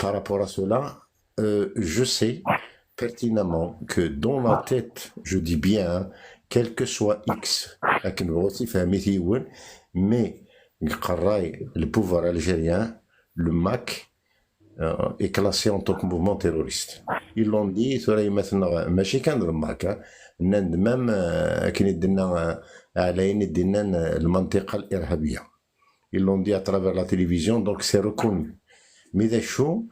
Par rapport à cela, je sais pertinemment que dans la tête, je dis bien, hein, quel que soit X, mais le pouvoir algérien, le MAC, est classé en tant que mouvement terroriste. Ils l'ont dit, ماشي كان الماك même كاين يدنا اعلان يدنا المنطقه الارهابيه. Ils l'ont dit à travers la télévision, donc c'est reconnu. Mais إذا شو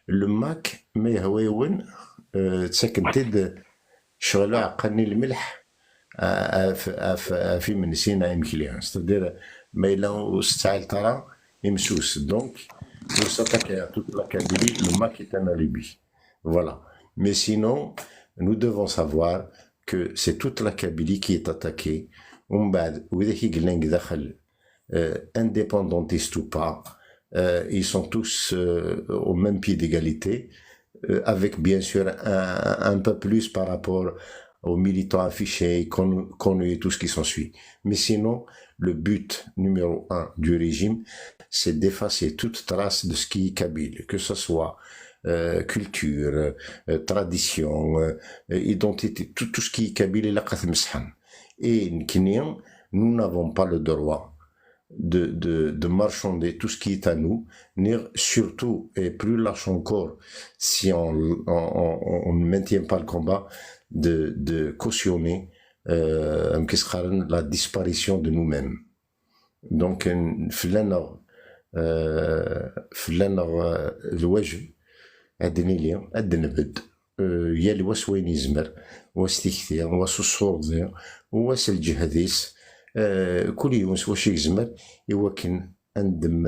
le MAC ما هو وين تسكنتد شغله عقلني الملح في من سينا يمكن c'est-à-dire ما إلا وستعال ترى يمسوس donc pour s'attaquer à toute la Kabylie, le MAC est un alibi. Voilà. Mais sinon, nous devons savoir que c'est toute la Kabylie qui est attaquée. Indépendantistes ou pas, ils sont tous au même pied d'égalité, avec bien sûr un peu plus par rapport aux militants affichés, connus et tout ce qui s'ensuit. Mais sinon, le but numéro 1 du régime, c'est d'effacer toute trace de ce qui est kabyle, que ce soit culture, tradition, identité, tout ce qui est kabyle, et nous n'avons pas le droit de marchander tout ce qui est à nous, surtout, et plus lâche encore, si on ne maintient pas le combat, de cautionner la disparition de nous-mêmes. Donc, الوجه عندنا لي عندنا بد يا الواس وين يزمر واس تكثير واس الصور واس الجهديس كل يوم واش يزمر يوكن عندم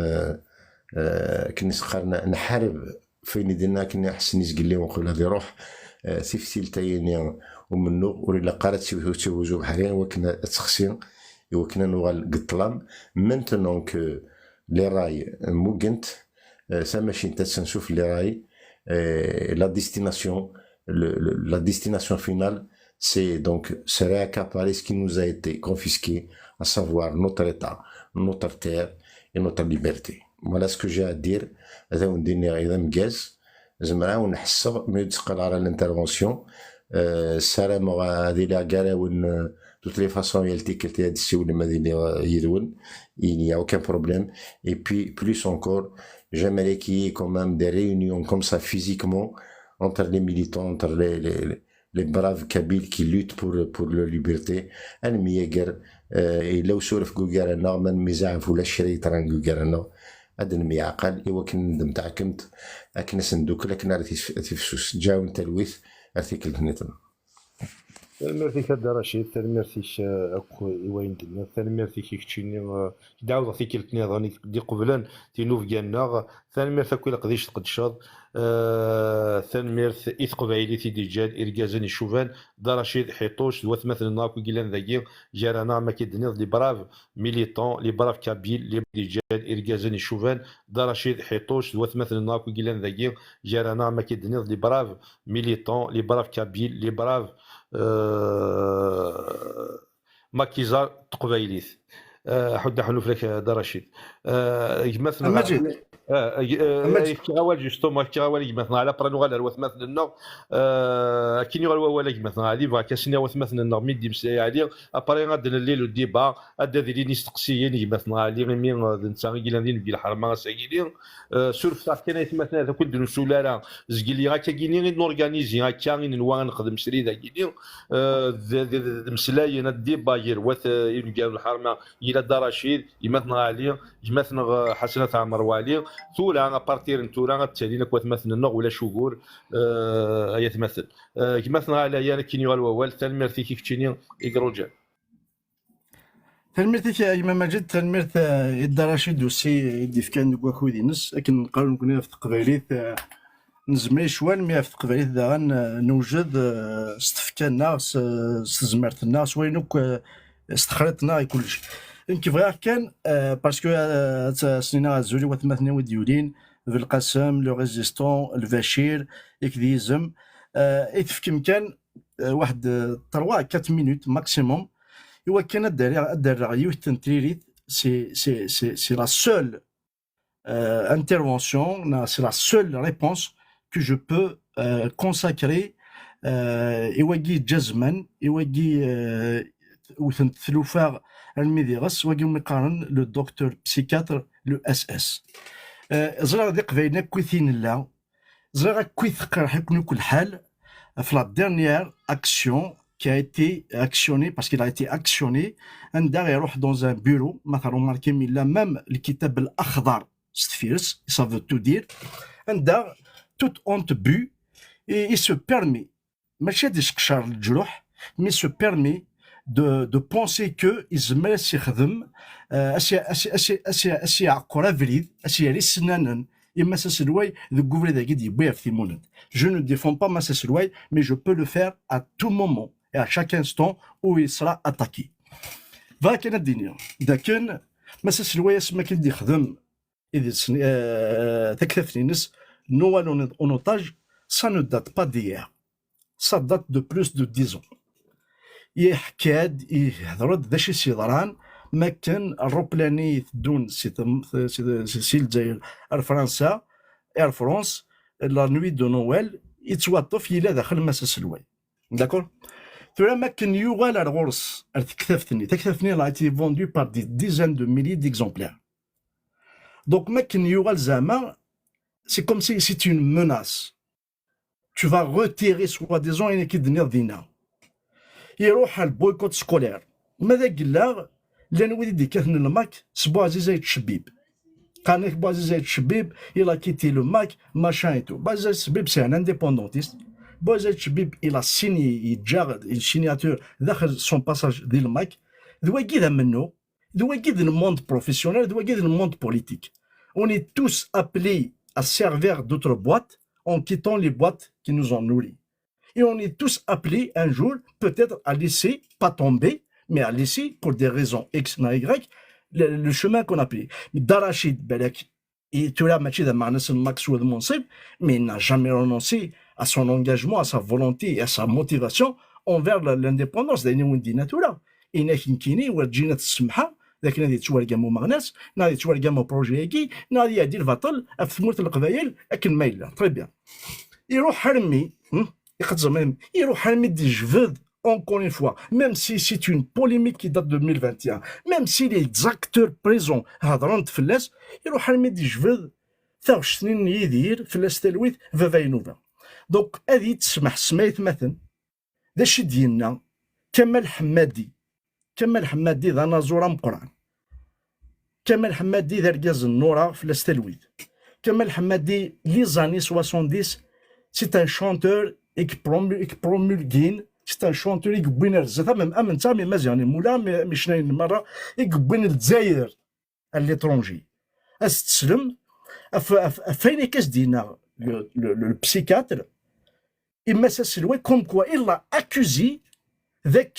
كنسقرنا نحارب فين درنا كنا حسن يزقل لي ونقول هذه روح سيفتي لتايني ومنو ولا قالت توزو بحاليا وكنا تخسين وكنا نوغال قطلام maintenant que les rails موقنت ça ماشي نتا تنشوف les rails la destination finale c'est donc se réaccaparer ce qui nous a été confisqué, à savoir notre état, notre terre et notre liberté. Voilà ce que j'ai à dire. هذا وندير إذا مجاز زعما ونحسر ملي تقال على l'intervention السلام هذه لا قراون toutes les façons il y a il n'y a aucun problème. Et puis plus encore, j'aimerais qu'il y ait quand même des réunions comme ça physiquement entre les militants, entre les braves Kabyles qui luttent pour leur liberté. Et là où سولف قوقارنا ما نمزعف ولا الشريط راه قوقارنا هذا الميعقل إوا كندم تاعكمت أكنا صندوق لكن راه تفسوس جاون تلويث ارتيكل هنيتنا. Merci Khadra Rachid, merci أكو وين دنا، merci كيكتشيني دعوة في كلتني غني دي قبلان تينوف جانا، merci أكو لقديش تقدشاد، merci إثقبايلي في ديجال إرجازن الشوفان، دا رشيد حيطوش دوات مثلا ناكو جيلان ذاكير جارانا ما كيدنيض لي براف ميليتون لي براف كابيل لي ديجال إرجازن الشوفان، دا رشيد حيطوش دوات مثلا ناكو جيلان ذاكير جارانا ما كيدنيض لي براف ميليتون لي براف كابيل لي براف ماكيزار تقبايليث حد حنوف لك دا رشيد مثلا مجيد كيغوال جوستومون كيغوال مثلا على برانو غال الوث مثلا النو كي نيغال ولا مثلا علي فا كاسني وث مثلا النو ميدي مساي علي ابري غادن الليل الديبا ادا ذي نستقسيين مثلا علي مي نتا غيلان ديال الحرمه ساكيلين سورف تاع كان مثلا هذا كل سولارا زكيلي غاكا كيني نورغانيزي غاكا نوا نخدم سري ذا كيني مسلاين الديبا غير وث يلقى الحرمه الى دارشيد مثلا علي مثلا حسنه عمر والي ثورة أبارتير نتورا تالينا كوات مثلا النغ ولا شوغور أي تمثل مثلا على يانا كيني والوال تنمرتي كيف تشيني إقروجا تنمرتي يا إمام مجد تنمرت يد رشيد وسي يدي فكان كواكو دينس لكن نقارن كنا في تقبايليت نزمي شوان مي في تقبايليت داغن نوجد استفكاننا استزمرتنا سوينوك استخرطنا كلشي كيف غير كان باسكو سنينا زولي وثمثني وديولين في القسم لو ريزيستون البشير اكديزم في كان واحد 3 4 مينوت ماكسيموم هو كان الدرع يوث تنتريريت سي لا سول intervention, c'est la seule réponse que je peux consacrer إواجي جزما إواجي وثلوفاغ الميديغس واجي مقارن لو دكتور بسيكاتر لو اس اس زرا دي قبيلنا كويثين لا زرا كويث قرح يكون كل حال في لا ديرنيير اكسيون qui a été actionné parce qu'il a été actionné عندها يروح dans un bureau مثلا ماركي لا ميم الكتاب الاخضر ستفيرس ça veut tout dire عندها tout honte bu et il se permet ماشي هادي شقشار الجروح mais se permet de penser que يزمر يخدم أشياء عقورة فريد أشياء لي سنانا إما سلواي ذو غوفري داكي دي بويا في مونت je ne défends pas ما سلواي mais je peux le faire à tout moment et à chaque instant où il sera attaqué فاكن الدنيا داكن ما سلواي اسما كي دي يخدم إذا تكثفني نس نوال en otage ça ne date pas d'hier ça date de plus de 10 ans يحكاد يهضرد ذا شي سيضران ما كان الروبلاني دون سي الجزائر فرنسا اير فرانس لا نوي دو نويل يتوظف الى داخل مساس الواي داكور ثم ما كان يوغال الغرس تكثفتني لا تي فوندو بار دي ديزان دو ميلي ديكزومبلير دونك ما كان يوغال زعما سي كوم سي سي اون موناس tu vas retirer soi-disant une équipe de دينا يروح على البويكوت سكولير ماذا قال لان وليدي كاثن الماك سبو عزيزة الشبيب قال لك بو عزيزة الشبيب إلا كيتي لو ماك ماشان ايتو بو عزيزة الشبيب سي ان انديبوندونتيست بو عزيزة الشبيب إلا سيني يتجاغ السينياتور داخل سون باساج ديال الماك ذوا كيدا منو ذوا كيدا الموند بروفيسيونيل ذوا كيدا الموند بوليتيك on est tous appelés à servir d'autres boîtes en quittant les boîtes qui nous ont nourris. Et on est tous appelés un jour, peut-être à laisser, pas tomber, mais à laisser, pour des raisons X ou Y, le chemin qu'on a pris. Darachid Belek, et tu l'as matché dans Marnes Maxwell Monsib, mais il n'a jamais renoncé à son engagement, à sa volonté et à sa motivation envers l'indépendance d'Aïnouindi Natura. Et Nahinkini, ou Djinat Smha, لكن هذه تورقمو مغناس هذه تورقمو بروجيكي هذه يدير البطل في ثمورة القبائل لكن ما إلا طري بيان يروح حرمي يروح حرمي دي جفد encore une fois même si c'est une polémique qui date de 2021 même si les acteurs présents هضرون تفلاس يروح حرمي دي جفد ثاوش سنين يدير فلاس تلويث فافاينوفا دونك هذه تسمح سميت مثلا ذا شي ديالنا كمال حمادي ذا نازورا مقران كمال حمادي ذا رجاز النورا في الاستلويد كمال حمادي لي زاني 70 سي ان شونتور اكبرومولغين سي ان شونتور يقبين الزاتا ميم امن تامي مزيان مولا مشناين مره يقبين الجزائر الليترونجي استسلم فين كاس دينا البسيكاتر اما سلوي كوم كوا الا اكوزي ذاك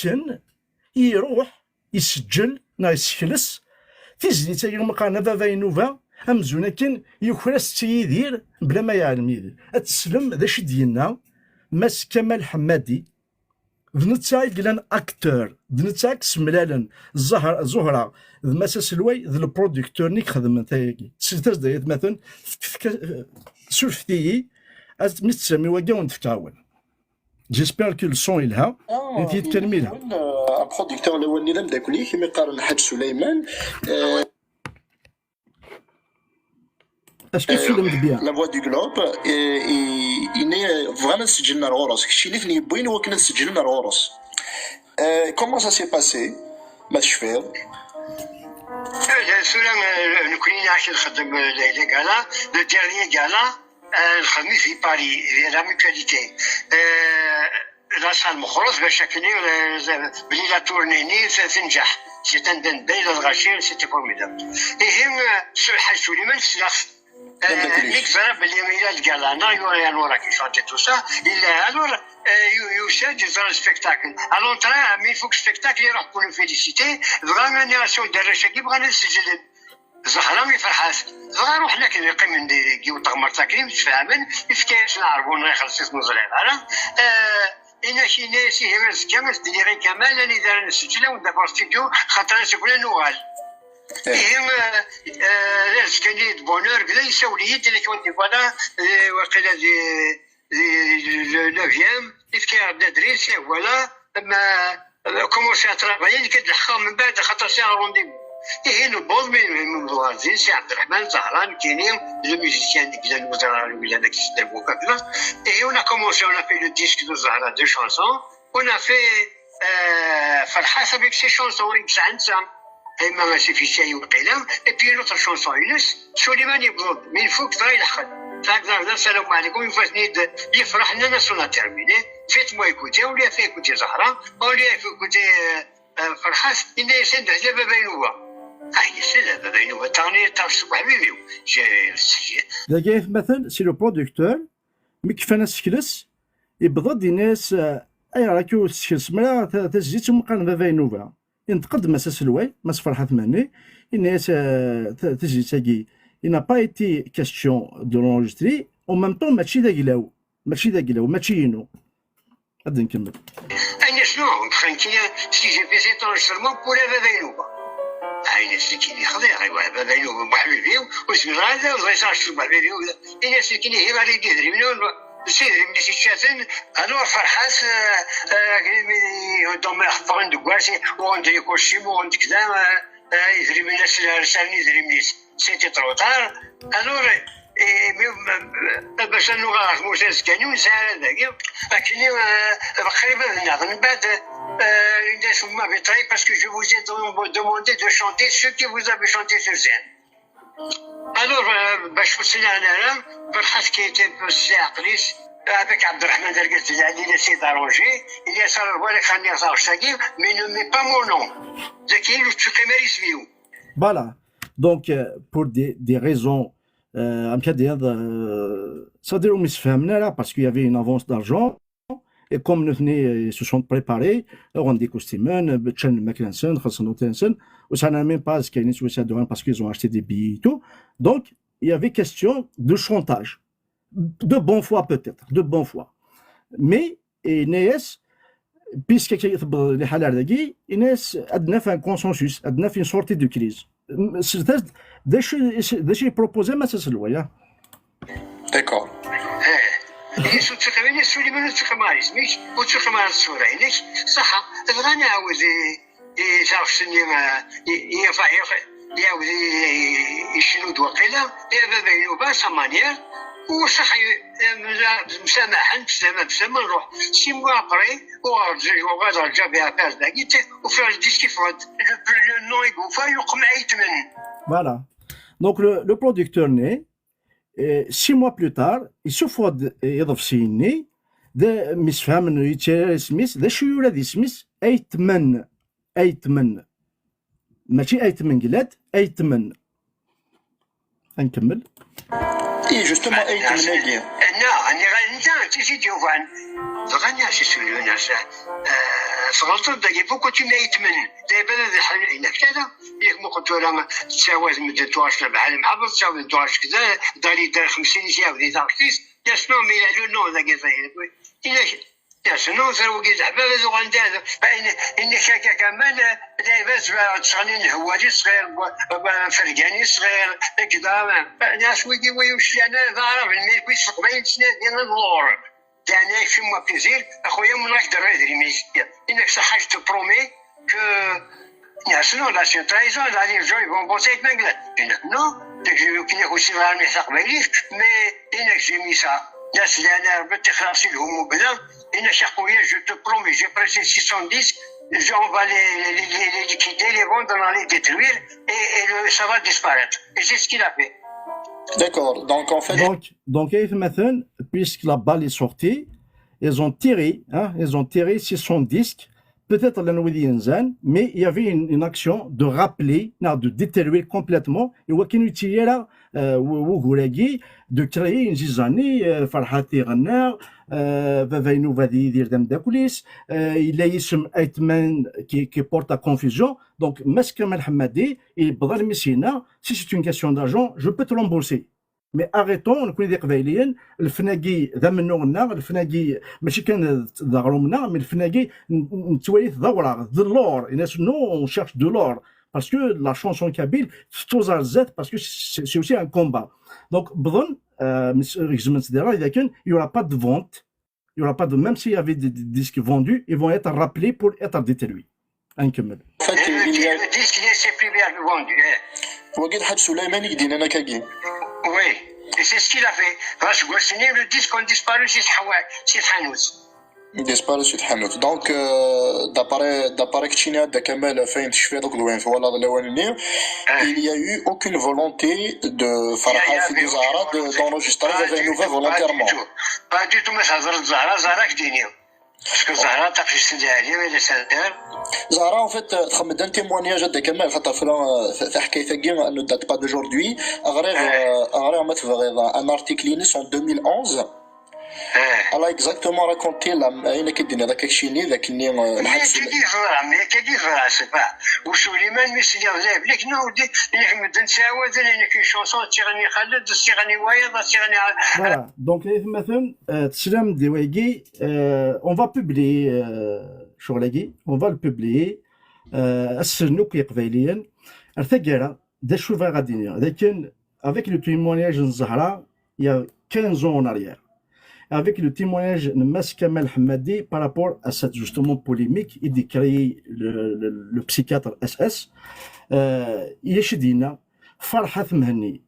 يروح يسجل نا يسكلس تيزني تا يوم قانا فافاينوفا امزونا كان يخرس تيدير بلا ما يعلم يدير اتسلم ذا شي ديالنا ماس كمال حمادي بنتا يقلان اكتور بنتا كسملالن زهره ماس سلوي ذا البرودكتور نيك خدم تايكي سيتاز دايت مثلا سولفتي متسمي واكا ونتفكاول جيسبيغ كو الصون يلها انت تكلمي لها ان برودكتور الاولاني لم داكلي كما قال الحاج سليمان اسكو سلمت بيان لا فوا دو غلوب اني فغانا سجلنا الغرس كشي اللي فني بوين هو كنا سجلنا الغرس كومون سا سي باسي ما تشفير سلام نكوني عايش نخدم ليلى كالا لو ديرني كالا نخدم في باري لا ميكاليتي لا صال مخلص باش كني بلي لا تورنيني تنجح سي تندن بين الغشير سي فورميدابل يهم الحاج سليمان سلاخ ليك زرا بلي ميلا الكالانا يوري الورا كي شانتي تو سا الا الور يسجل زرا سبيكتاكل الون ترا مي فوك سبيكتاكل يروح كون فيليسيتي بغا نيراسيون دراشه كي بغا نسجل زهرة مي فرحات زهرة روح هناك نقيم ندير كيو تغمر تاكلين تفهمن يفكاش نعرفون يخلص نزرع على إنا شي ناس يهمز كامل تديري كمال أنا دار نسجل وندا في الاستوديو خاطر نسكن نوال لازم كان لي بونور كذا يساوي لي اللي كنت فوالا وقيلا دي نوفيام كي بدا دريس فوالا ما كومونسي اترافايي كتلحقها من بعد خاطر سي رونديفو نوض من الوالدين سي عبد الرحمن زهران كاينين لو ميوزيسيان ديك الوزراء ولا داك السيد كذا on a commencé on a fait le disque de Zahra deux chansons on a fait فرحات avec ses chansons إنسان ما في شيء وقيلة et puis l'autre chanson يونس سليمان يبرد من فوق ترى يلحق هكذا السلام عليكم يفاتني يفرح لنا سونا تيرميني فيت مو يكوتي ولا في كوتي زهرة ولا في كوتي فرحات إن يسند على بابينوبا يسند بابينوبا تاني تاع الصبح بيبيو دا كاين مثلا سي لو برودكتور مي كيفاش سكلس يبضد الناس اي راكو سكلس ملا تزيد مقارنه بابينوبا ينتقد مساس الواي مس فرحات ماني الناس تجي تاكي il n'a pas été question de l'enregistrer en même temps ماشي داكلاو ماشي ينو غادي نكمل انا شنو كان سي جي بي سي تونجسترمون بور بابينوبا هاي سكيني خضيع ايوا بابينوبا محبيبي واسم هذا وزيصاش محبيبي انا سكيني هي غادي يدير منو سيدري ملي شاتن الو فرحات دوما يحفظون دوكاسي وندري كلشي وند كذا يدري من الناس رسالني يدري من سيتي تروطار الو باش نغار موسى كانوا ساعه داكي لكن تقريبا نعرف من بعد الناس هما بطريق باسكو جو فوز دوموندي دو شانتي سو كي فوز افي شانتي سور سين الو باش وصلنا انا فرحات كيتم سي عقليس avec Abdelrahman Derguez, il a essayé d'arranger, il a essayé de voir les Khanias mais ne met pas mon nom. C'est qui le Tchoukémeris Miou. Voilà. Donc, pour des raisons, ça veut dire que parce qu'il y avait une avance d'argent, et comme nous se sont préparés, on dit costumes, Chen McLenson, Hassan Otenson, ou ça n'a même pas ce qu'il y a une parce qu'ils ont acheté des billets et tout. Donc, il y avait question de chantage. De bonne foi peut-être, de bonne foi. Mais الناس puisque les حالات داكي الناس عندنا في un consensus, عندنا في une sortie de crise. داش بروبوزي ما تسلوا D'accord. يسو تقريبا سليمان تقماري سميت وتقمار الصورة هناك صح الغنى عاود يعرف السينما يعاود يشنود وقيلة بابا ينوبا سامانير وصح مسامحا بسما نروح 6 mois après وغادر رجع بها باز داكيت وفي الديسك يفرض لو نو يقوفا يقمع يتمن. Voilà. Donc le producteur naît, et 6 mois plus tard, il souffre يضرب سيني ده مسفهم انه يتشير سميث ده شو يولد سميث ايتمن ماشي ايتمن قلات ايتمن. نكمل. اي جوستومون ايتمن هاكي لا تيجي ديوفان غني سي سولينا صغلت داكي بوكو تي ميتمن دابا هذا حل هنا كذا ياك ما قلت راه تساوي مده تواشنا بحال المحافظ تساوي تواش كذا داري دار 50 يساوي تاكسيس يا شنو مي لو نو داكي صاير يا شنو سرو كي زعما زوغان داز ان شاكا كمان دابا تشغلين الهوالي صغير فرقاني صغير كذا ناس ويجي ويمشي انا ضارب الميل كويس 70 سنه ديال اللور يعني في مو بليزير اخويا من نقدر ندير ميزيا انك صحاش تبرومي كو ناسنو لا سينترايزون غادي يرجعوا يبون بوسيت مانقلت نو تجي كي ناخذ شي نهار ما يحقباليش مي انك جيميسا ناس اللي انا ربطت خلاصي لهم وكذا إن شاقوية جو تو برومي جي بريسي 600 جو on va les liquider, les vendre, on va les détruire et ça va disparaître. Et c'est ce qu'il a fait. D'accord, donc en fait... Donc مثلا, puisque la balle est sortie, ils ont tiré 600 disques, peut-être la nouvelle Yenzan, mais il y avait une action de rappeler, de détruire complètement, et وكانوا يتيرا وغوراكي de créer une zizanie, فرحاتي غناغ, فاينو غادي يدير دام داكوليس, il a يسم ايتمان qui porte à confusion. Donc Mas Kamal Hamadi, il بدل مسينا, si c'est une question d'argent, je peux te rembourser. Mais arrêtons, نكون ذي قبايليين, الفناقي ذا منو غنا, الفناقي ماشي كان ذا غرومنا, mais الفناقي نتوالي ذا وراغ, de l'or, الناس نو on cherche de l'or. parce que la chanson kabyle توزع الزات parce que c'est aussi un combat. Donc بظن il y aura pas de vente, il y aura pas de, même s'il y avait des disques vendus, ils vont être rappelés pour être détruits. نكمل. Le disque c'est plus bien vendu. وقيل حاج سليمان يدينا انا كاكي. Oui, et c'est ce qu'il a fait. Rache Gouassini, le disque ont disparu, c'est Hanout. ديسبارو سيت حنوت دونك داباري كتشينا هذا كمال فين تشفي دوك الوين في ولا الاولاني il y a eu aucune volonté de Farha Fidi Zahra d'enregistrer avec nouveau volontairement. Pas du tout, mais ça Zahra كدينيو. Parce que Zahra تاع في السدالي ولا سدار. زهرا en fait تخمد ان témoignage هذا كمال خاطر في حكايه كيما انه دات با دaujourd'hui غير ما تبغي un article Linus en 2011. Elle a exactement raconté أين كدينا ذاك الشيء ذاك اللي كدي فرا سي با وسليمان مسيا ذاب لك نودي اللي مدن ساوى ذا كي شونسون تيغني خالد تيغني وايض تيغني. Voilà, donc مثلا تسلم ديوايجي on va publier شغلكي on va le publier السنوك قبيليا ارتقرا دا شوفا غادي لكن avec le témoignage de Zahra il y a 15 ans en arrière. Avec le témoignage de Mas Kamal Hamadi par rapport à cette justement polémique et de créer le psychiatre SS, يشدينا فرحة مهني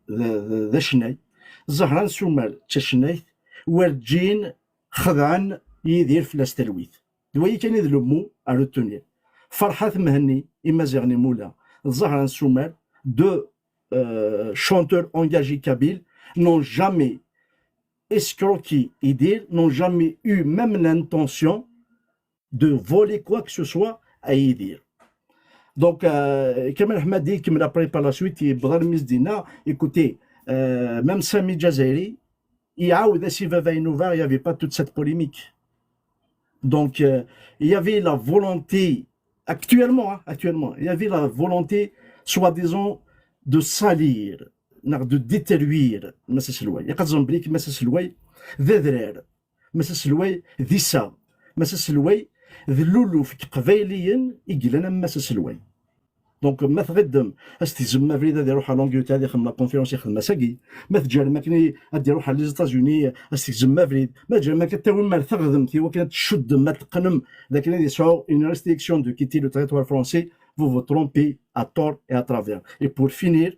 ذا شناي زهران سومال تشناي ورجين خضعان يدير في الاستلويث دوي كان يذلمو على التونية فرحة مهني إما زغني مولا زهران سومال deux chanteurs engagés kabyles n'ont jamais escroqués et dire n'ont jamais eu même l'intention de voler quoi que ce soit à y dire. Donc, Kamal Hamadi, qui me l'a appris par la suite, il a écoutez, même Sami Jazairi, il y n'y avait pas toute cette polémique. Donc, il y avait la volonté, actuellement, il y avait la volonté, soi-disant, de salir, de détruire مساس الواي يقدر بليك مساس الواي ذا ذرار مساس الواي ذي سا مساس الواي ذي اللولو في قبايليا يقلنا مساس الواي دونك ما تغدم استزم فريد هذا يروح على لونجلتير هذا يخدم لا كونفيرونس يخدم مساكي ما تجار ماكني غادي يروح على لي زيتازوني استزم فريد ما تجار ما كتاول ما تخدم تي وكانت تشد ما تقنم لكن هذه سو une restriction de quitter le territoire français vous vous trompez à tort et à travers. Et pour finir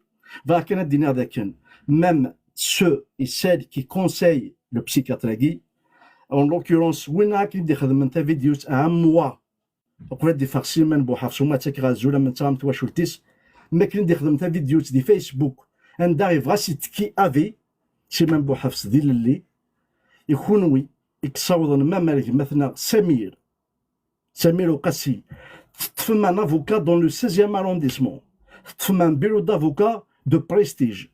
même ceux et celles qui conseillent le psychiatre, en l'occurrence, vidéos à un mois, après des facilement pour hafsuma تكغازولا من تام تواشلتيس ما كاين دي خدمت فيديوز دي فيسبوك ان دايفغا سيتكي افي سي من بو حفص ديال اللي يكونوي يكصاوضن مامالك مثلا سمير وقاسي تفهم un avocat dans le 16e arrondissement تفهم un bureau d'avocat de prestige.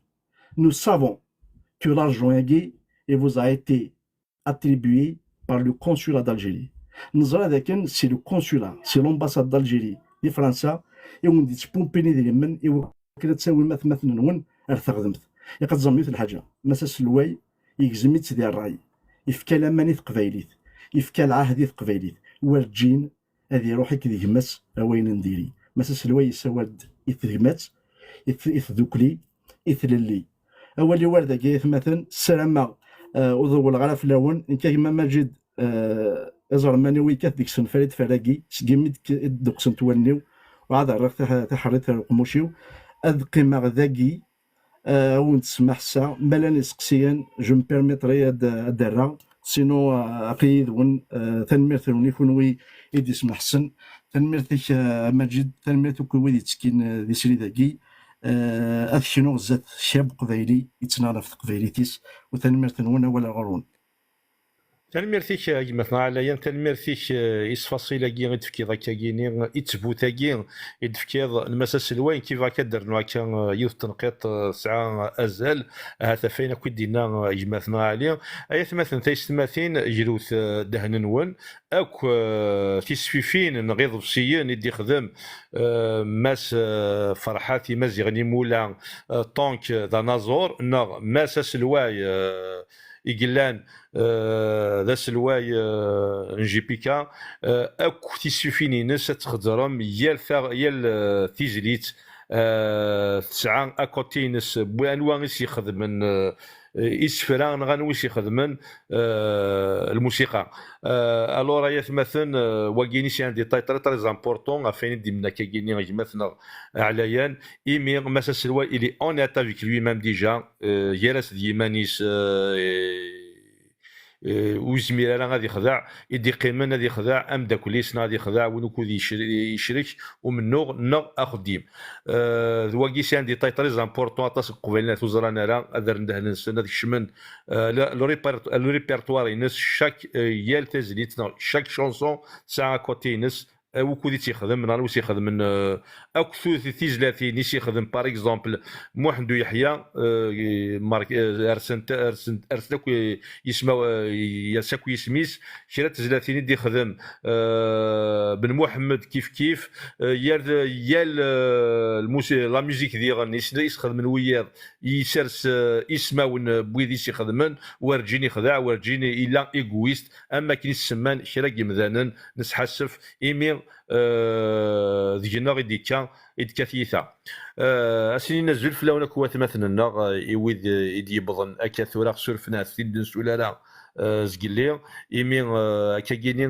Nous savons que l'argent vous a été attribué par le consulat d'Algérie. Nous avons c'est le consulat, c'est l'ambassade d'Algérie, les Français, et on dit pompini des men et on تساوي مثلا نون ارتغدمت يقد زميت الحاجه مساس الواي يجزميت ديال الراي يفكا لماني قبايليت يفكا العهدي قبايليت والجين هذه روحي كي يهمس وين نديري مساس الواي يسواد يثغمات يثذوكلي يثللي اولي ورده كيف مثلا السلامه وضو الغرف لون ان كيما ماجد ازر مانوي كاف ديك السن فريد فراقي سكيميت دوك سن تونيو وعاد عرفت تحريت القموشيو القيمه ذاكي ونسمح سا مالا نسقسيا جو مي بيرميتري الدرا سينو عقيد ون تنميرت يكونوي يدي سمح حسن تنميرتك ماجد تنميرتك ويدي تسكين ذي سري ذاكي اذكنو زاد شاب قبايلي يتناضف في قبايليتيس وتنميرت نون ولا غرون تنميرتيك مثلا عليا تنميرتيك يسفاصيلا كي غتفكي ذاك كيني يتبوتاكي يدفكي المساس الوين كيف كدير هكا يوث تنقيط ساعه ازال هذا فين كي دينا مثلا عليا ايات مثلا تيستماثين جلوث دهننون اك تيسفيفين نغيض بسيين يدي خدم ماس فرحاتي مزيغني مولا طونك ذا نازور نغ مساس الواي يقلان ذا سلواي نجي بيكا اكو تيسوفيني ناس تخضرم يال تيزليت تسعة اكوتينس بانواع يخدمن يسفران غنويس يخدمن الموسيقى الوغ راه مثلا واكيني سي ان ديتاي تري زامبورطون افين دي منا كاكيني غيمثنا عليان ايمي مسا سلوا الي اون اتا فيك لوي ميم ديجا يراس ديمانيس ويزمير انا غادي يخدع يدي قيمه غادي يخدع ام داكوليس غادي يخدع ونكو يشرك ومنو نو اخديم واكي سي عندي تاي تري زامبورطون اطاس قبيلنا توزرانا راه ادر نسن هذيك الشمن لو ريبرتوار ينس شاك يال تزليت شاك شونسون ساعه كوتي نس وكودي تيخدم نهار ويس يخدم من اكثر تيزلاتي نيس يخدم باغ اكزومبل محمد يحيى مارك ارسنت يسمى يساكو يسميس شرا تزلاتي دي يخدم بن محمد كيف يال الموسيقى لا ميوزيك ديال نيس يخدم من وياض يسرس يسماون بويديس يخدمن ورجيني خداع ورجيني الا ايغويست اما كاين السمان شرا كيمدانن نسحسف ايمي ديجنا غير ديكا ثيثا اسيني نزل فلاونا كوات مثلا يويد يبضن اكا ثورا سورفنا سيدن سولالا زقلي ايمي كاكيني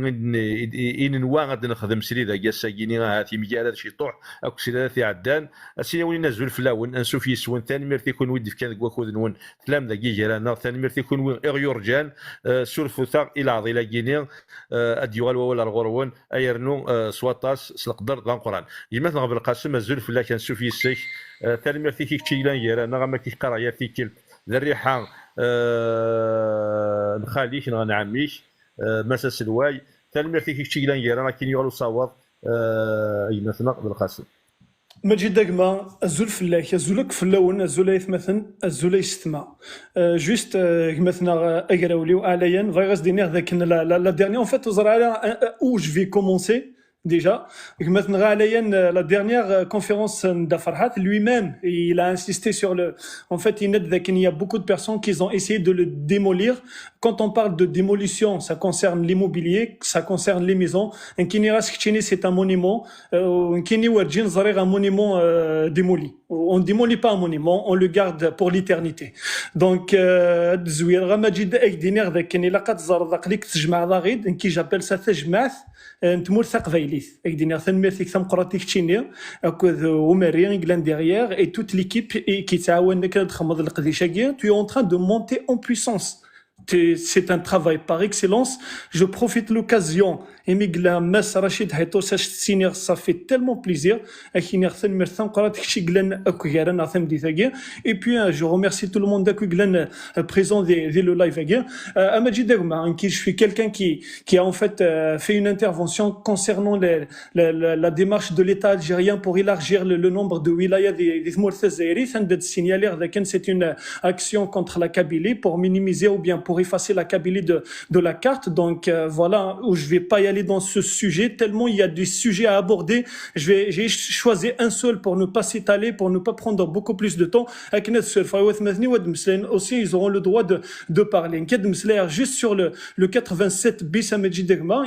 ان نوا غادي نخدم سريدا كاساكيني هاتي ميالات شي طوح اكو سيداتي عدان اسيني وين نزل فلاون انسوف يسون ثاني ميرتي يكون ود كان كواكود نون تلام داكي جيرانا ثاني ميرتي يكون وين اغيورجان سورفوثا الى عضيلا كيني اديوال ولا الغرون ايرنو سواطاس سلقدر دان قران يمات نغبر القاسم نزل فلا كان سوف يسيك ثاني ميرتي كيكتيلان جيرانا غما كيقرا ياتيكل الريحه نخاليك نعميك مساس الواي تلميرتي كيكتيلان جيرانا كاين يغلو صواب يماتنا بالقاسم مجد داكما الزول فلاك الزولك فلاون الزول يثمثن الزول يستمع جوست مثلا اغراوليو عليا فيغاس دينير ذاك لا ديرني اون فيت وزرا او جو في كومونسي déjà. Maintenant, la dernière conférence de Farhat, lui-même, il a insisté sur le... En fait, il y a beaucoup de personnes qui ont essayé de le démolir. Quand on parle de démolition, ça concerne l'immobilier, ça concerne les maisons. Un Kiniras Kchini, c'est un monument. Un Kini Wadjin Zarir, un monument démoli. On ne démolit pas un monument, on le garde pour l'éternité. Donc, Zouir Ramajid Ekdiner, il a 4 Zardaklik Tjma Darid, qui j'appelle ça Tjmath. نتمور ثقفيليث اكدينا ثنميرتيك ثمقراتيك تشيني اكو وماريان غلان ديغيير اي توت ليكيب كي تعاون لك تخمض القديشاكي tu es en train de monter en puissance. C'est un travail par excellence. Je profite de l'occasion. Emigla Mas Rachid Haito Sachsinir, ça fait tellement plaisir. Et puis, je remercie tout le monde présent dès le live. Amadji Dagma, je suis quelqu'un qui a en fait fait une intervention concernant la démarche de l'État algérien pour élargir le nombre de wilayas des Mourthazairi. C'est une action contre la Kabylie pour minimiser ou bien pour effacer la Kabylie de la carte. Donc voilà, où je vais pas y aller dans ce sujet, tellement il y a des sujets à aborder. J'ai choisi un seul pour ne pas s'étaler, pour ne pas prendre beaucoup plus de temps. Aussi, ils auront le droit de parler. Juste sur le 87 bis à Medjidegma,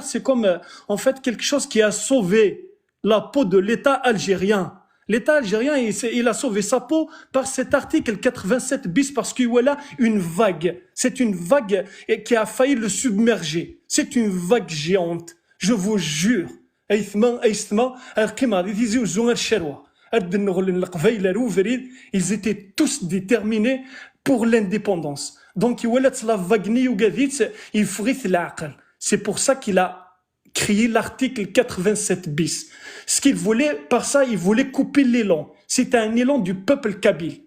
c'est comme en fait quelque chose qui a sauvé la peau de l'État algérien. L'État algérien, il a sauvé sa peau par cet article 87 bis parce qu'il y a une vague. C'est une vague qui a failli le submerger. C'est une vague géante. Je vous jure. Ils étaient tous déterminés pour l'indépendance. Donc, il faut c'est pour ça qu'il a créé l'article 87 bis. Ce qu'il voulait, par ça, il voulait couper l'élan. C'était un élan du peuple kabyle.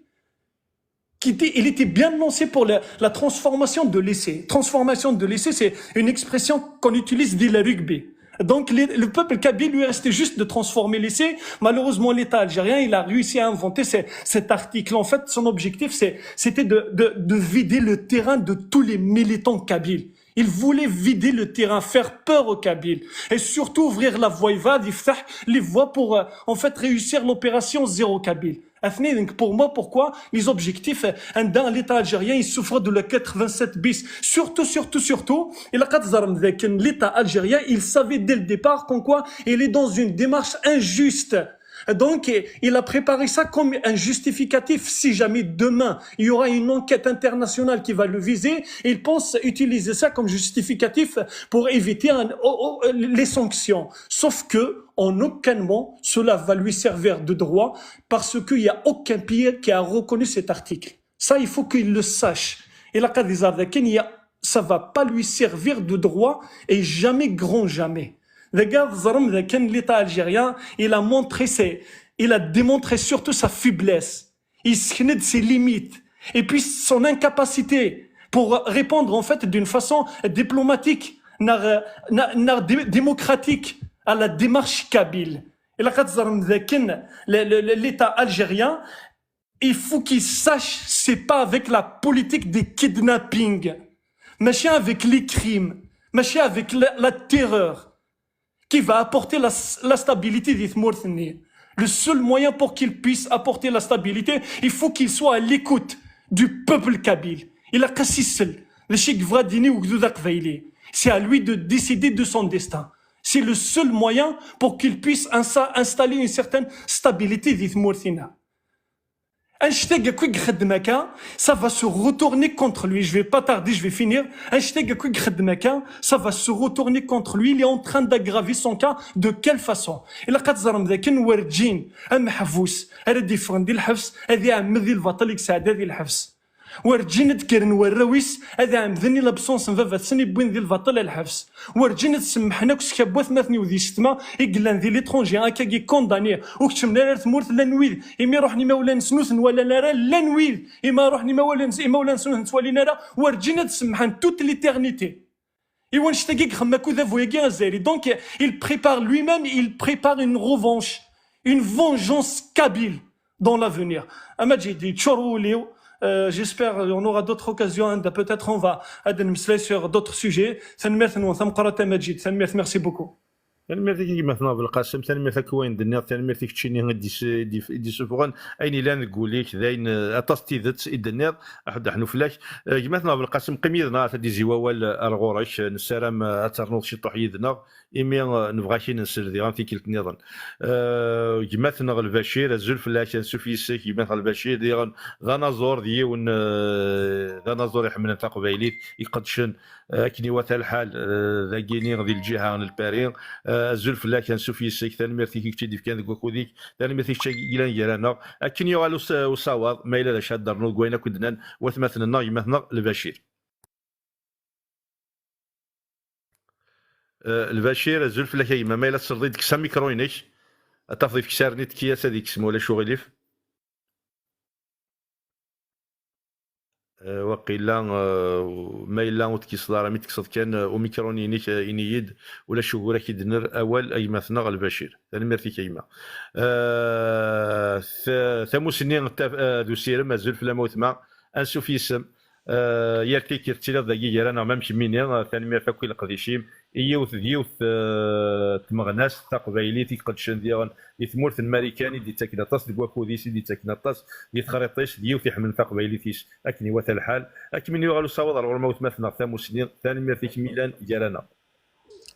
Il était bien lancé pour la transformation de l'essai. Transformation de l'essai, c'est une expression qu'on utilise dès le rugby. Donc, le peuple kabyle lui restait juste de transformer l'essai. Malheureusement, l'État algérien, il a réussi à inventer cet article. En fait, son objectif, c'était de vider le terrain de tous les militants kabyles. Il voulait vider le terrain, faire peur aux Kabyles et surtout ouvrir la voie, les voies pour en fait réussir l'opération zéro Kabyle. Donc pour moi, pourquoi les objectifs dans l'État algérien, il souffre de la 87 bis. Surtout, l'État algérien, il savait dès le départ qu'en quoi il est dans une démarche injuste. Donc, il a préparé ça comme un justificatif. Si jamais demain, il y aura une enquête internationale qui va le viser, il pense utiliser ça comme justificatif pour éviter les sanctions. Sauf que, en aucun moment, cela va lui servir de droit parce qu'il n'y a aucun pays qui a reconnu cet article. Ça, il faut qu'il le sache. Et la ça va pas lui servir de droit et jamais, grand jamais. L'État algérien, il a démontré surtout sa faiblesse. Il connaît ses limites. Et puis son incapacité pour répondre en fait d'une façon diplomatique, démocratique à la démarche kabyle. L'État algérien, il faut qu'il sache, c'est pas avec la politique des kidnappings, mais avec les crimes, mais avec la terreur, qui va apporter la stabilité des Tmourthni. Le seul moyen pour qu'il puisse apporter la stabilité, il faut qu'il soit à l'écoute du peuple kabyle. Il a cassé le Cheikh Vradini ou Gdouda Qvaili. C'est à lui de décider de son destin. C'est le seul moyen pour qu'il puisse installer une certaine stabilité des Tmourthina. Ça va se retourner contre lui. Je vais pas tarder, je vais finir. Ça va se retourner contre lui. Il est en train d'aggraver son cas. De quelle façon? Il a ورجينا تكرن والرويس هذا عمذني لابسونس نفافات سني بوين ذي البطل الحبس ورجينا تسمحنا كسكابو ثماثني وذي ستما يقلان ذي ليترونجي هكاكي كونداني وكتمنا راه تمورت لا نويل إما روحني ما ولا نسنوثن ولا نرى لا نويل إما روحني ما ولا نسنوثن تولي نرى ورجينا تسمحن توت ليترنيتي إيوان شتاقيك خماكو ذا فوياكي غزالي دونك il prépare lui-même il prépare une revanche une vengeance kabyle dans l'avenir أما جيدي تشورو ليو j'espère on aura d'autres occasions peut-être on va نمسلاي sur d'autres sujets ثنميرث نوثم قرات مجيد ثنميرث merci beaucoup تنميرتك كيما ثنا بالقاسم تنميرتك وين دنيا تنميرتك تشيني غادي دي سفغان اين لا نقول لك ذاين اتصتيذت الدنيا احد حنو فلاش كيما ثنا بالقاسم قميدنا تدي زواوال الغورش نسرام اترنوض شي طوح يدنا ايمي نبغى شي نسر ديال في كلت نظن كيما ثنا البشير الزول فلاش سوفيسك كيما البشير ديال غنازور ديون غنازور يحمل تقبايليت يقدشن كني وثا الحال ذاكيني غادي الجهه البارين الزول فلا كان سوفيسك تنميرتي كيكتي كان كوكوديك تنميرتي كيلان جيرانا اكن يغالو وصاوض ما الى لاش درنو كوينا كدنا وثمثلنا يمثنا البشير البشير الزول فلا كيما ما الى تصردي ديك ساميكروينيك تفضي في كسارنيت كياس هذيك سمو ولا شغليف وقيلا ما الا وتكيصدار مي تكصد كان اوميكرونيني انيد ولا شغوره كيدنر اول اي مثنى البشير تنمرتي كيما ثموسنين ذو سيرم مازال في الموتما انسو في اسم يرتي كيرتيلا دقيقه رانا ما مشمينين ثاني فاكو القديشيم يوث تمغناس تقبايليتي قدشن ديال يثمورث الماريكاني دي تاكناطاس دي بواكوديسي دي تاكناطاس دي تخريطيش ديوث يحمل تقبايليتيش اكني وثا الحال اكمن يغالو صاوض على الموت مثنى ثامو سنين ثاني ميرتيك ميلان جارانا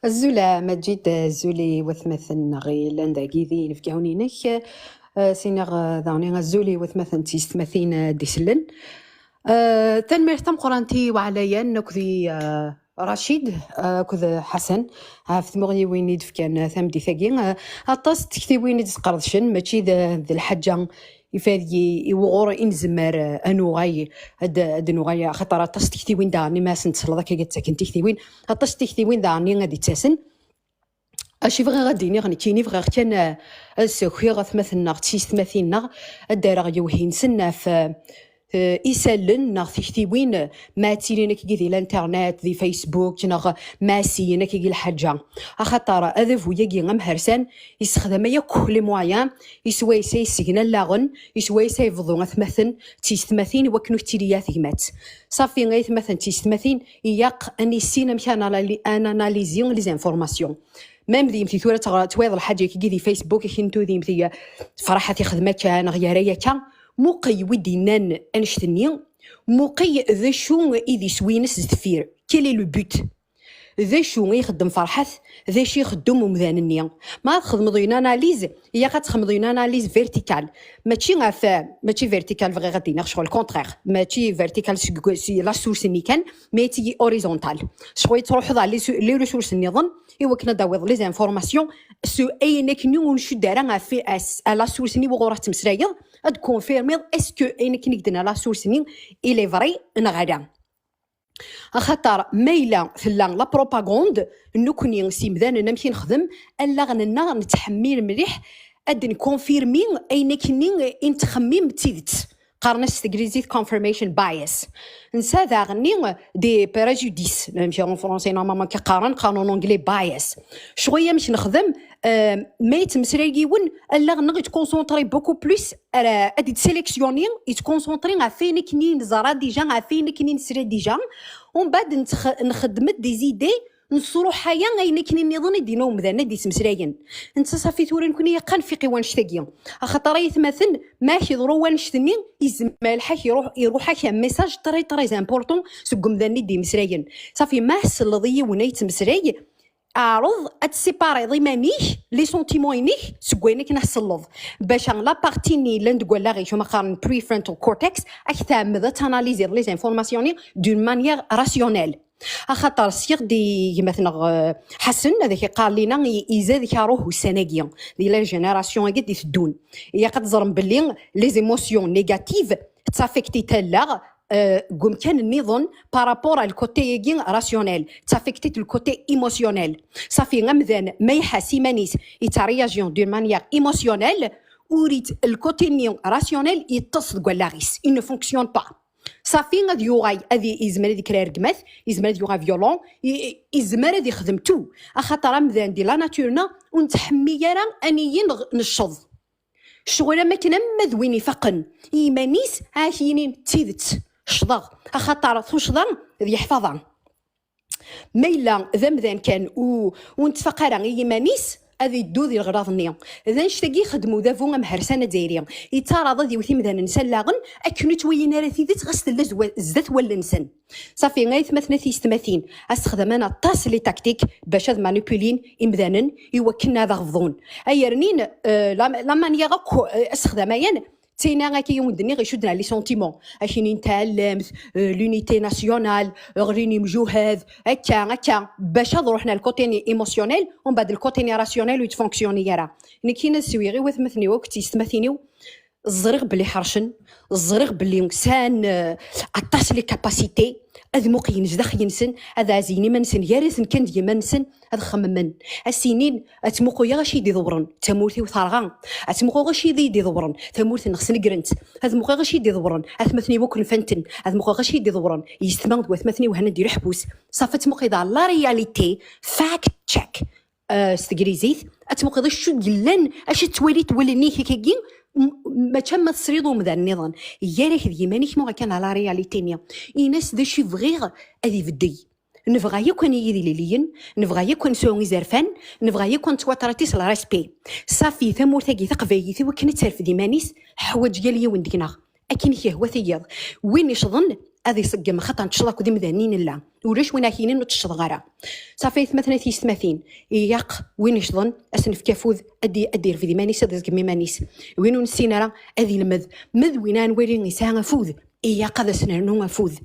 الزولا مجيد الزولي وثمثن غي لندا كيذي نفكاونينك سينغ ذاني الزولي وثمثن تيستمثين ديسلن تنميرتم قرانتي وعليا نكذي رشيد كذا حسن عرفت مغني وين يدف كان ثمدي ثقين الطاس تكتي وين يتقرضشن ماشي ذا الحاجة يفادي يوغور إنزمر أنوغاي هاد نوغاي خطر الطاس تكتي وين داني ما سنت لذاك قد ساكن تكتي وين الطاس تكتي وين داني غادي تساسن اشي فغا غاديني غني كيني فغا كان السوخي غثمثنا غتسيس ثماثينا الدار يوهين سنا في إسالن نغ تكتيوين ما تيلينا كي ذي الانترنت ذي فيسبوك نغ ماسينا كي الحاجة أخطر هذا فوياكي غمهرسان يستخدم يا كل مويان يسوي سيسجن اللاغن يسوي سيفضو مثلا تيستمثين وكنو تيليا ثيمات صافي غيث مثلا تيستمثين ياق اني سينا مشان اناليزيون لي زانفورماسيون ميم ذي متي ثورة تويض الحاجة كي ذي فيسبوك كنتو ذي متي فرحة خدمتك نغيارية موقي ودينان انشتني موقي ذا شو اذي سوينس زدفير كيلي لو بوت ذا شو يخدم فرحث ذا شي يخدم ومذان النية ما تخدم ضينا اناليز هي غتخدم ضينا اناليز فيرتيكال ماشي ماشي فيرتيكال فغي غادي نخشوا الكونترير ماشي فيرتيكال سي لا سورس ني كان مي تيجي اوريزونتال شويه تروح ضع لي ريسورس نظن ايوا كنا داوض لي زانفورماسيون سو اينك نيو نشو دارا في اس لا سورس ني بغورا تمسرايا اد كونفيرمي اسكو اينك نقدنا لا سورس ني الي فري نغادا خاطر ميلا في لا بروباغوند نكوني نسي مذان نمشي نخدم الا غننا نتحمل مليح اد نكونفيرمي اينك ني نتخمم تيدت قارنا استغريزيت كونفيرميشن بايس نسا ذا غني دي بريجوديس نمشي اون فرونسي نورمالمون كيقارن قانون انجلي بايس شويه مش نخدم ما يتمسرايون الا غنغي تكونسونطري بوكو بلوس ادي تسيليكسيوني يتكونسونطري على فين كني نزرا ديجا على فين كني نسري ديجا ومن بعد نخدم دي زيدي نصرو حيا غير كني نظن دينو مذانا دي تمسراين انت صافي توري نكون يقان في قوان شتاقيا خاطر يتمثل ماشي ضرو وانشتني يزمال الحاك يروح حكا ميساج طري امبورطون سكم ذاني دي مسراين صافي ما حسلضي ونيت مسراي اعرض اتسيباري ضمانيش لي سونتيمون سكوينك نحصلض باش لا بارتي ني لاند كولا غي شوما قارن بري فرونتال كورتكس اكثر مذا تاناليزي لي زانفورماسيون دون مانيير راسيونيل خاطر سيغ دي مثلا حسن هذاك قال لنا يزاد كاروه السناقيه ديال لا جينيراسيون قد يفدون هي قد زرم باللي لي زيموسيون نيجاتيف تافيكتي تالا قوم كان النظام بارابور الكوتي يجين راسيونيل تافيكتي الكوتي ايموسيونيل صافي غمذان ما يحاسي مانيس يترياجيون دون مانيير ايموسيونيل وريت الكوتي نيون راسيونيل يتصل كوالاغيس اي نو فونكسيون با صافي غادي يوغاي هذه يزمر هذيك راركمات يزمر هذي يوغا فيولون يزمر هذي خدمتو خاطر مذان دي لا ناتورنا ونتحمي راه انيين نشض شغل ما كنا مذويني فقن ايمانيس عاشينين تيدت شضغ خاطر ثوشضا ذي يحفظا ميلا ذا مذان كان ونتفق راه ايمانيس هذه الدوذي الغراض النية إذا نشتاقي خدمو ذا فوغا مهرسانة دايرية يتارض ذي وثي مثلا نسلاغن أكنو توينا راه ثيدت غسل الزات ولا نسن صافي غايث مثلا ثيستماثين استخدم انا طاس لي تكتيك باش هاد مانيبولين امذانا يوكلنا ذا غضون ايرنين لا مانيير استخداميا تينا غاكي يوم الدنيا غيشدنا لي سونتيمون اشيني نتعلمت لونيتي ناسيونال غريني مجوهد هكا باش نروحنا الكوتي ايموسيونيل ومن بعد الكوتي راسيونيل ويتفونكسيوني راه كاين السوي غير وثمثني وقت يستمثينيو الزريغ بلي حرشن الزريغ بلي انسان اطاس لي كاباسيتي هذا موقي نجدخ ينسن هذا زيني منسن يارث كان ديما نسن هذا خممن السنين اتموقو يا غشي دي دورن تمورتي وثرغان اتموقو غشي دي دورن تمورت نخس نقرنت هذا موقي غشي دي دورن اثمثني بوكل فنتن هذا موقي غشي دي دورن يستمند وثمثني وهنا ندير حبوس صافت موقي ذا لا رياليتي فاكت تشيك استغريزيت اتموقي ذا شو قلن اش تولي نيكي كي ما تم تصريضو مذا النظام ياريك ديمانيك مو كان على رياليتينيا الناس ذا شي فغيغ هذه بدي نبغى يكون يدي ليين نبغى يكون سوي زرفان نبغى يكون تواترتيس لا ريسبي صافي ثمور ثقي ثقفيتي وكنت تعرف ديمانيس حواج ديالي وندكنا اكن هي هو ثياض وين يشظن هذه صقم خطا تشضك ودي مذانين لا ولاش وين كاينين وتشض غرا صافي مثلا تيستماثين ياق وين يشظن اسن في كافوذ ادير في ديمانيس هذا كمي مانيس وين نسينا راه هذه المذ وين نوري نساها فوذ ياق هذا سنانو فوذ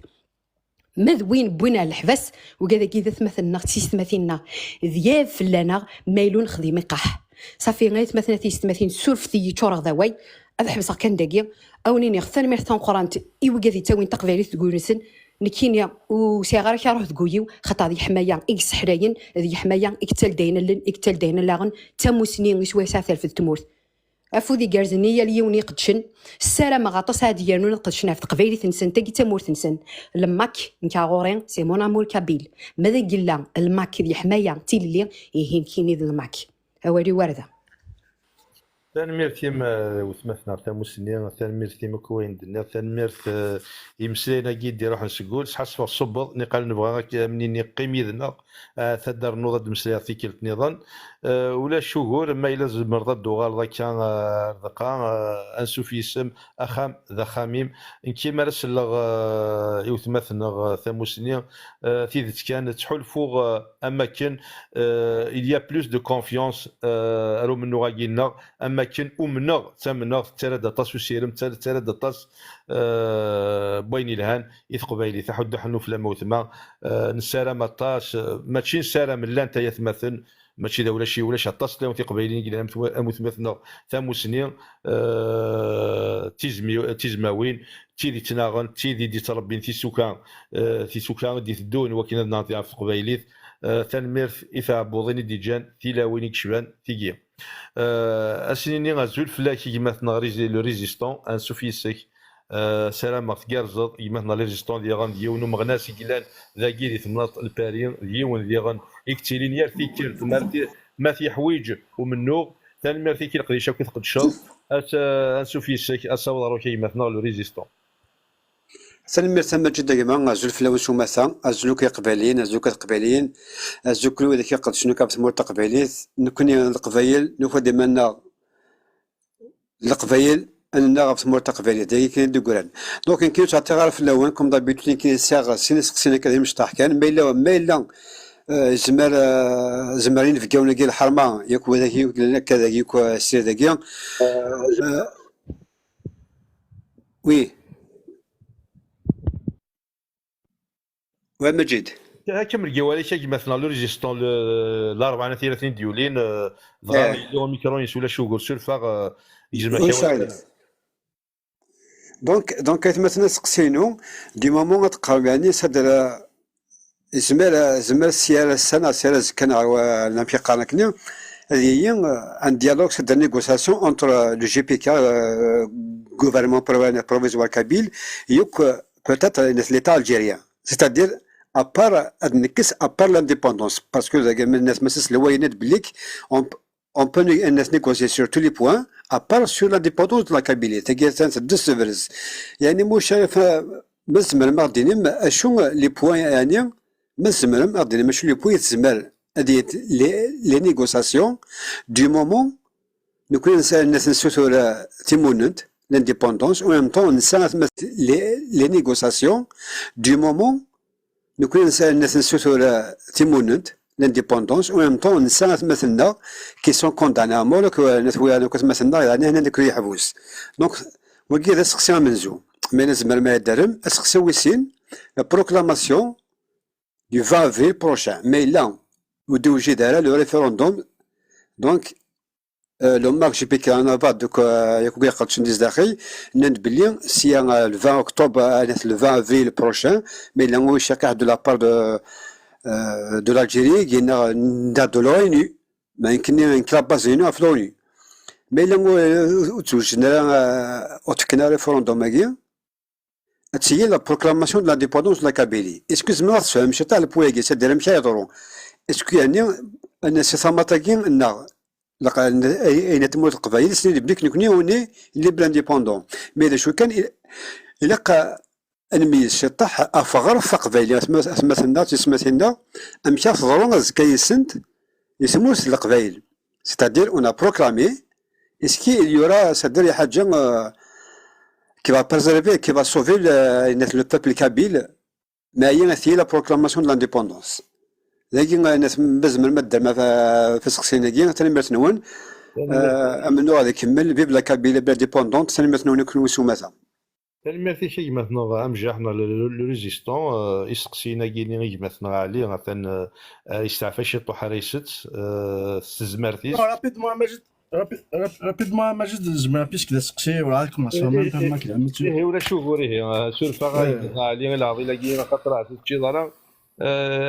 مذوين بوينا الحبس وكذا كذا مثلا تيستماثينا ذياب فلانا مايلون خديمي قح صافي غير مثلا تيستماثين سورف ثي تشور ذاوي هذا حبس كان دقيق او نيني خثان ميرتان قرانت ايوكاذي تاوين تقفالي تقولسن نكينيا وسيغار كاروح تقويو خطا ذي حمايا اكس حراين ذي حمايا اكتل داين لن اكتل داين لاغن تامو سنين يسوي ساثر في التمورت افوذي كارزنيه ليوني قدشن السلام غاطس هادي يانو قدشنا في تقبيلي تنسن تاكي تامور تنسن الماك نكا غورين سي مون امور كابيل ماذا قلا الماك ذي حمايا تيلي يهين كيني ذا الماك هوالي ورده تنميرتيم وثمثنا تاموسني تنميرتيم كوين دنا تنميرت يمسلينا كيدي روح نسقول حسب الصبط نقال نبغى منين يقيم يدنا تدار نوض مسليا في كلت نظام ولا شهور ما إلا زمر ضد وغال كان ذقا انسوفي اسم اخام ذا خميم كيما رسل يوثمثنا ثاموسني تيدت كانت تحل فوق اماكن il y a plus de confiance رو منو غاينا اماكن ومنغ تمنغ تراد طاس وسيرم تراد طاس بوين الهان يثقبايلي تحد حنو في الموثمه نسارم طاس ماشي نسارم لا انت يثمثن ماشي دا ولا شي ولا شي طاس لا تقبايلين كلا مثمثنا ثاموسنين تيزماوين تيدي تناغن تيدي دي تربين في سوكان دي تدون وكنا نعطي في قبايليت تنميرث إثا بوضين ديجان تيلاوين كشبان تيجي أسنيني غازول فلاكي يمثنا لو ريزيستون أن سوفيسك سلامة كارزط يمثنا لو ريزيستون ديغان ديون مغناس يقلان ذاكي دي ثمناط البارين ديون ديغان إكتيلين يار فيكير ما في حويج ومنو تنميرث كي القديشة كي تقدشو أن سوفيسك أصور روحي يمثنا لو ريزيستون سلمير ثم جدا كما ازول فلاون سوماثا ازلو كيقباليين ازلو كتقباليين ازلو كل واحد كيقد شنو كتمور تقباليت نكوني القبايل نوفا ديما القبايل اننا غتمور تقباليت هي كاين دوكران دونك كاين تعطي غير فلاون كوم دابيتولين كاين ساغ سيني سقسينا كذا مشطح كان ما الا زمرين في كاونا كاع الحرمه ياك هذاك كذا ياك السير ذاك وي ومجيد كم الجوالي شي مثلا لو ريزيستون الاربعه 30 ديولين ضرب لهم ميكرون ولا شوغل سولفا يجمع دونك مثلا سقسينو دي مومون تقرب يعني صدر زمر السياره السنه سياره كان نمشي قانكني هي ان ديالوج صدر نيغوساسيون اونتر لو جي بي كا غوفرنمون بروفيزوار كابيل يوك peut-être l'état algérien c'est-à-dire à part l'indépendance, parce que on peut négocier sur tous les points, à part sur l'indépendance de la Kabylie. C'est deux sévères. يعني مش مزمر مرديني شو les points يعني مزمر مرديني مش les points يتزمر هذه les négociations du moment نكون الناس نسوتو تيموننت l'indépendance en même temps les négociations du moment نكون الناس نسوتو تيموننت l'indépendance en même temps نسا مثلنا كي سون كونداني ا مور نتويا مثلنا يعني هنا ذاك يحبوس دونك وكي هذا سقسي منزو مي لازم ما يدرم اسقسي ويسين لا بروكلاماسيون du 20 avril prochain mais là ودو جي دارا لو ريفيروندوم دونك لو مارك جي بي كي انا بعد دوك ياكو يقدش ندير داخل نند بلي سي ال 20 اكتوبر le 20 avril prochain mais là هو شاكا de la part de l'Algérie qui est une date de l'ONU mais qui n'est pas basée à l'ONU mais là où tu général aucun référendum c'est la proclamation de l'indépendance de la Kabylie. Excuse-moi ça me chata le point c'est dire مش يضرون est-ce qu'il y a un ساماتاكين ان اين تموت القبائل سنين بنك نكوني هوني ليبر انديبوندون مي اذا شو كان الا انمي الشطح افغر فقبائل مثلا تسمى امشى تضرون كيسنت يسموه القبائل c'est-à-dire on a proclamé est-ce qu'il y aura c'est-à-dire حاجه qui va préserver qui va sauver le peuple kabyle ما هي la proclamation de l'indépendance لكن الناس بزمن الماده ما في سقسينا كي ثاني مرتنون امنوا هذا كمل بلا كابيلا بلا ديبوندونت ثاني مرتنون يكونوا سوماثا ثاني شي مثلا امجحنا لو ريزيستون يسقسينا كي مثلا عليه مثلا يستعفى شي طوح ريست استزمرتيس رابيدمون ماجد رابيدمون ماجد زعما بيسك دا سقسي ولا كوماسيون ما كلام ولا شوفوا راه سولفا عليه العظيم لا خاطر شي ضرر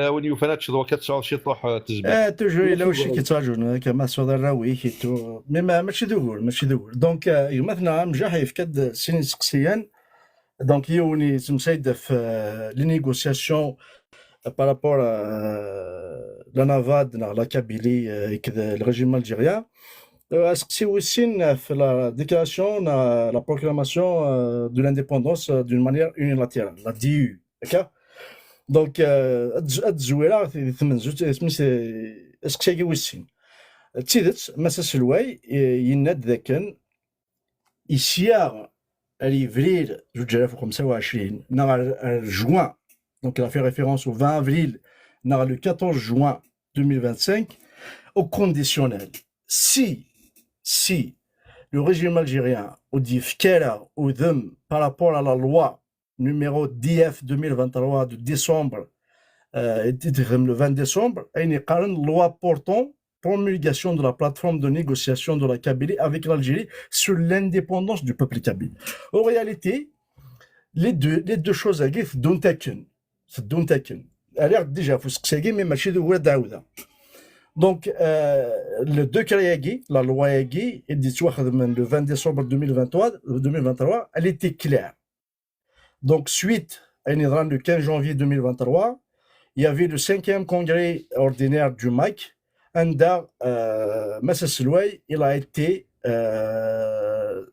وين يوفنات شي ضوكات تصاور شي طوح تزبط توجور الا واش كيتواجدون كما صدر راوي كيتو مي ماشي دوغور دونك مثلا نجح يفكد سنين سقسيان دونك يوني تمسايد في لي نيغوسياسيون بارابور لا نافاد لا كابيلي كذا الريجيم الجيريان اسقسي وسين في لا ديكلاراسيون لا بروكلاماسيون دو لانديبوندونس دون مانيير يونيلاتيرال لا دي يو هكا دونك هاد الزويره ثمن زوج سميت اسقسي وسين تيدت مساس الواي يناد ذاكن يسيا ريفريل 2025 نهار جوان دونك لا في ريفيرونس au 20 avril نهار le 14 juin 2025 au conditionnel si le régime algérien au DIF ou DEM par rapport à la loi numéro DF 2023 de décembre le 20 décembre une loi portant promulgation de la plateforme de négociation de la Kabylie avec l'Algérie sur l'indépendance du peuple kabyle. En réalité, les deux choses à dire c'est don't taken. Alors déjà faut se mais machine de wala daouda. Donc le décret Yagui, la loi Yagui est dit le 20 décembre 2023, elle était claire. Donc suite à une run le 15 janvier 2023, il y avait le 5e congrès ordinaire du MAC. Massa Selouay, il a été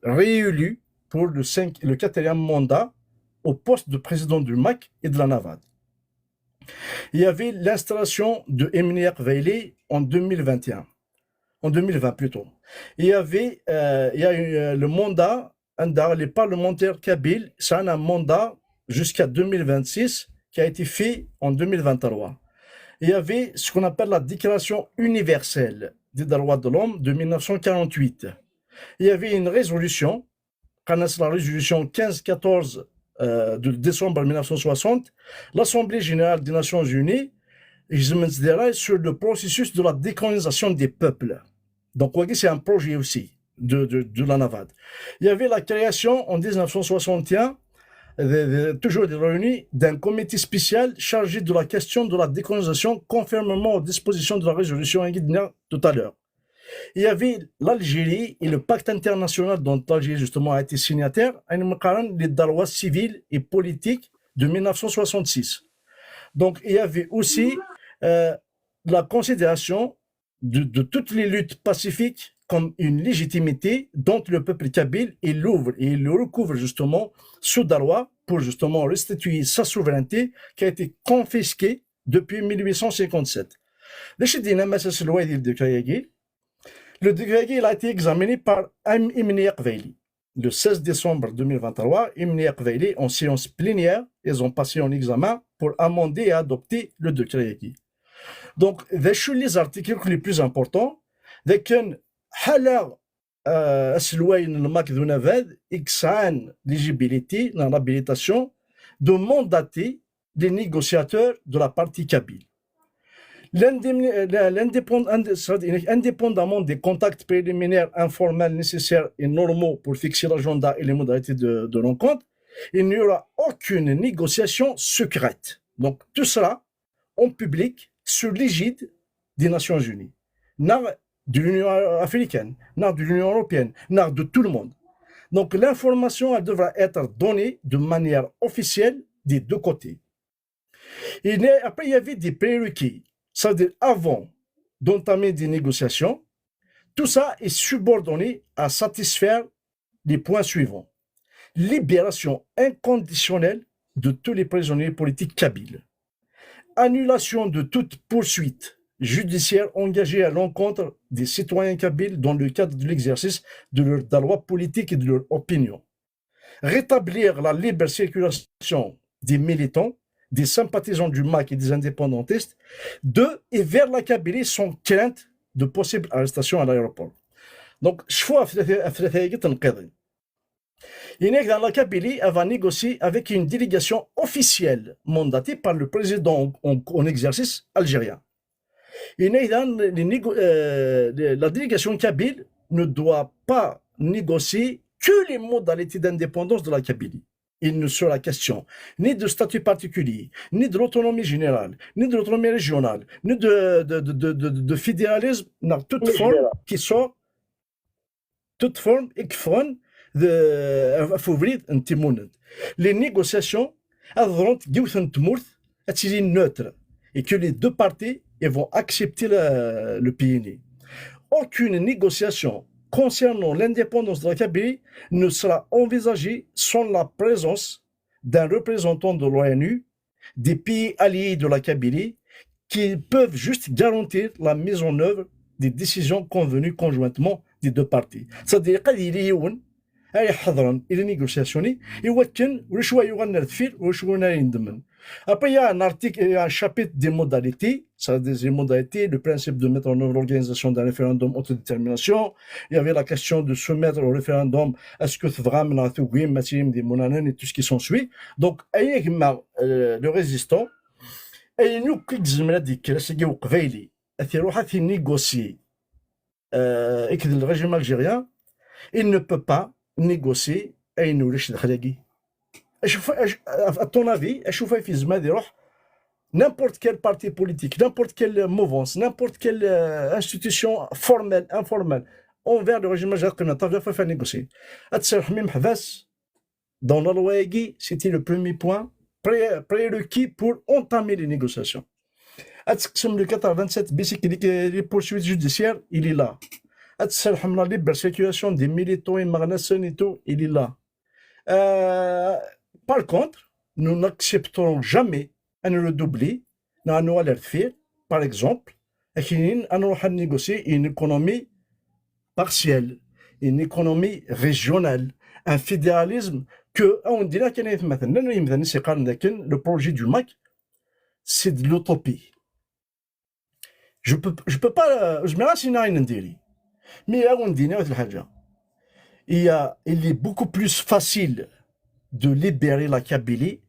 réélu pour le 4e mandat au poste de président du MAC et de la NAVAD. Il y avait l'installation de Emine Veili en 2021, en 2020 plutôt. Il y a eu le mandat, les parlementaires kabyles, c'est un mandat jusqu'à 2026 qui a été fait en 2023. Il y avait ce qu'on appelle la Déclaration universelle des droits de l'homme de 1948. Il y avait une résolution, la résolution 1514 de décembre 1960, l'Assemblée générale des Nations unies sur le processus de la décolonisation des peuples. Donc, c'est un projet aussi de la NAVAD. Il y avait la création en 1961 toujours réunis d'un comité spécial chargé de la question de la décolonisation conformément aux dispositions de la résolution tout à l'heure. Il y avait l'Algérie et le pacte international dont l'Algérie justement a été signataire, les droits civils et politiques de 1966. Donc il y avait aussi la considération de toutes les luttes pacifiques comme une légitimité dont le peuple kabyle il l'ouvre et il le recouvre justement sous la loi pour justement restituer sa souveraineté qui a été confisquée depuis 1857. Le décret il a été examiné par Emine Veili. Le 16 décembre 2023, Emine Veili en séance plénière, ils ont passé un examen pour amender et adopter le décret. Donc, les articles les plus importants, حالا السلوين الماك ذو نفاذ إكسان l'éligibilité dans l'habilitation de mandater les négociateurs de la partie kabyle. Indépendamment des contacts préliminaires informels nécessaires et normaux pour fixer l'agenda et les modalités de rencontre, il n'y aura aucune négociation secrète. Donc tout cela en public sur l'égide des Nations Unies. De l'Union africaine, de l'Union européenne, de tout le monde. Donc l'information elle devra être donnée de manière officielle des deux côtés. Et après, il y avait des prérequis, c'est-à-dire avant d'entamer des négociations, tout ça est subordonné à satisfaire les points suivants. Libération inconditionnelle de tous les prisonniers politiques kabyles. Annulation de toute poursuite judiciaire engagée à l'encontre des citoyens kabyles dans le cadre de l'exercice de leur droit politique et de leur opinion. Rétablir la libre circulation des militants, des sympathisants du MAC et des indépendantistes de et vers la Kabylie sans crainte de possible arrestation à l'aéroport. Donc, je vois dans la Kabylie, elle va négocier avec une délégation officielle mandatée par le président en exercice algérien. Et la délégation kabyle ne doit pas négocier que les modalités d'indépendance de la Kabylie. Il ne sera question ni de statut particulier, ni de l'autonomie générale, ni de l'autonomie régionale, ni de fédéralisme dans toute forme qui soit toute forme et qui font les négociations vont être neutres et que les deux parties ils vont accepter le PNI. aucune négociation concernant l'indépendance de la Kabylie ne sera envisagée sans la présence d'un représentant de l'ONU, des pays alliés de la Kabylie, qui peuvent juste garantir la mise en œuvre des décisions convenues conjointement des deux parties. C'est-à-dire qu'il y a أي حضرا إلى نيغوسياسيوني يوكن وشوي يغنى الثفير وشوي يندمن. Après, il y a un article, il y a un chapitre des modalités, ça des modalités, le principe de mettre en œuvre l'organisation d'un référendum autodétermination. Il y avait la question de soumettre au référendum est-ce que vraiment des monanen et tout ce qui s'ensuit. Donc, le résistant, et nous, qui disons dit que c'est que Qbaili, a négocié avec le régime algérien, il ne peut pas négocier أي نولش دخلاقي. À ton avis, n'importe quel parti politique, n'importe quelle mouvance, n'importe quelle institution formelle, informelle, envers le régime algérien, il faut faire négocier. Dans la loi Egui, c'était le premier point prérequis pour entamer les négociations. Le 427, les poursuites judiciaires, il est là. La libre circulation des militants et marnassens et tout, il est là. Par contre, nous n'accepterons jamais un redoubler dans nos alertes. Par exemple, nous négocier une économie partielle, une économie régionale, un fédéralisme que, on dirait qu'il y a le projet du MAC, c'est de l'utopie. Je peux pas, je me renseigne à une dérive. Mais il est beaucoup plus facile de libérer la Kabylie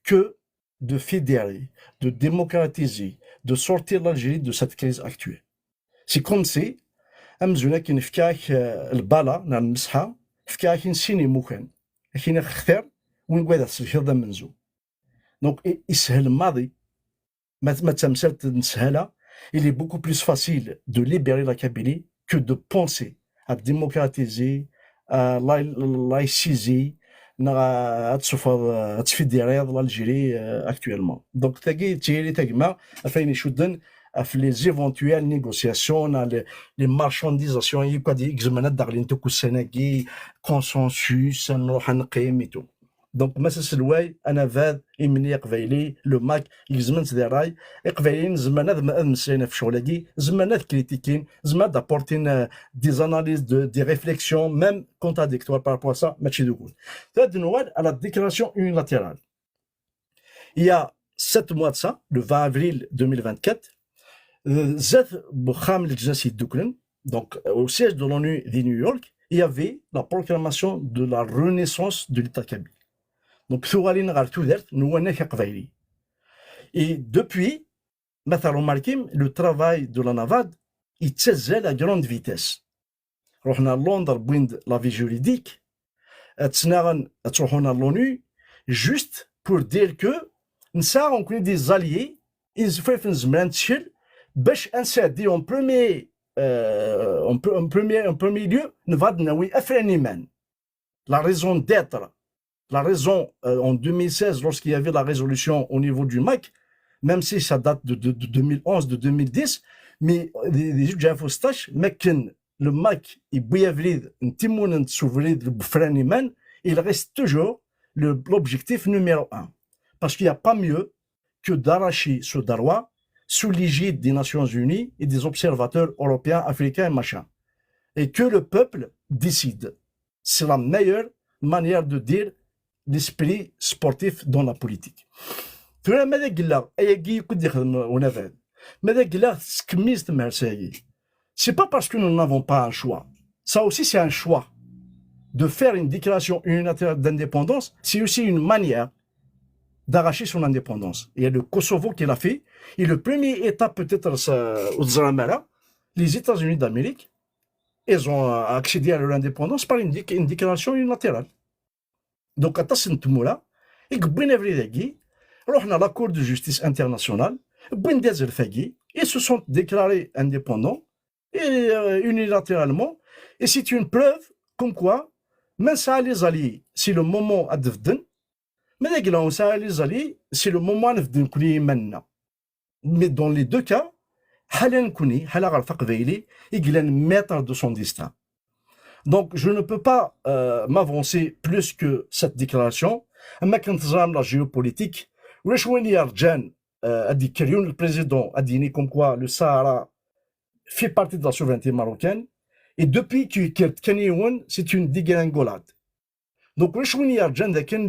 que de fédérer, de démocratiser, de sortir l'Algérie de cette crise actuelle. C'est comme si, أمزونا كي نفكاك البالا نار المسحة فكاك نسيني موكان كي نختار وين قاعد السلفير ذا منزو دونك يسهل الماضي ما تمثلت نسهلها. Il est beaucoup plus facile de libérer la Kabylie que de penser à démocratiser, à laïciser, à fédérer l'Algérie actuellement. Donc, les éventuelles négociations, les marchandisations, consensus, et tout. Donc, ما سلواي أنا فاد إمني قبيلي لو ماك يزمن تدراي قبيلين زمان هذا مسينا في شغلكي زمان هذا كريتيكين زمان d'apporter des analyses des réflexions même contradictoires par rapport à ça ماشي دوكول. ثالث نوال à la déclaration unilatérale. Il y a 7 mois de ça, le 20 avril 2024, زاد بخام الجنسي دوكلن donc au siège de l'ONU de New York, il y avait la proclamation de la renaissance de l'État kabyle. Donc, et depuis, le travail de la NAVAD, il tient à grande vitesse. On a Londres, la vie juridique, à l'ONU, juste pour dire que nous avons des alliés, ils font en premier lieu, la raison d'être. La raison, en 2016, lorsqu'il y avait la résolution au niveau du MAC, même si ça date de 2011, de 2010, mais les juges mais le MAC, il reste toujours l'objectif numéro 1. Parce qu'il n'y a pas mieux que d'arracher ce droit sous l'égide des Nations Unies et des observateurs européens, africains et machin. Et que le peuple décide. C'est la meilleure manière de dire l'esprit sportif dans la politique. C'est pas parce que nous n'avons pas un choix. Ça aussi, c'est un choix. De faire une déclaration unilatérale d'indépendance, c'est aussi une manière d'arracher son indépendance. Il y a le Kosovo qui l'a fait. Et le premier État, peut-être, les États-Unis d'Amérique, ils ont accédé à leur indépendance par une déclaration unilatérale. Donc, à Tassentumoula, et à la Cour de justice internationale, ils se sont déclarés indépendants et unilatéralement. Et c'est une preuve comme quoi, même ça les alliés, c'est le moment à devenir, mais ça les alliés, c'est le moment à devenir maintenant. Mais dans les deux cas, حالا نكوني حالا غير تقبايلي يقلان ميتر دو سون ديستان. Donc, je ne peux pas m'avancer plus que cette déclaration. أما كنتظام la géopolitique. ولاش وين يرجان هادي كريون البريزيدون اديني كوم كوا لو سهارا fait partie de la souveraineté marocaine. Et depuis que Kenyon, c'est une dégringolade. Donc, les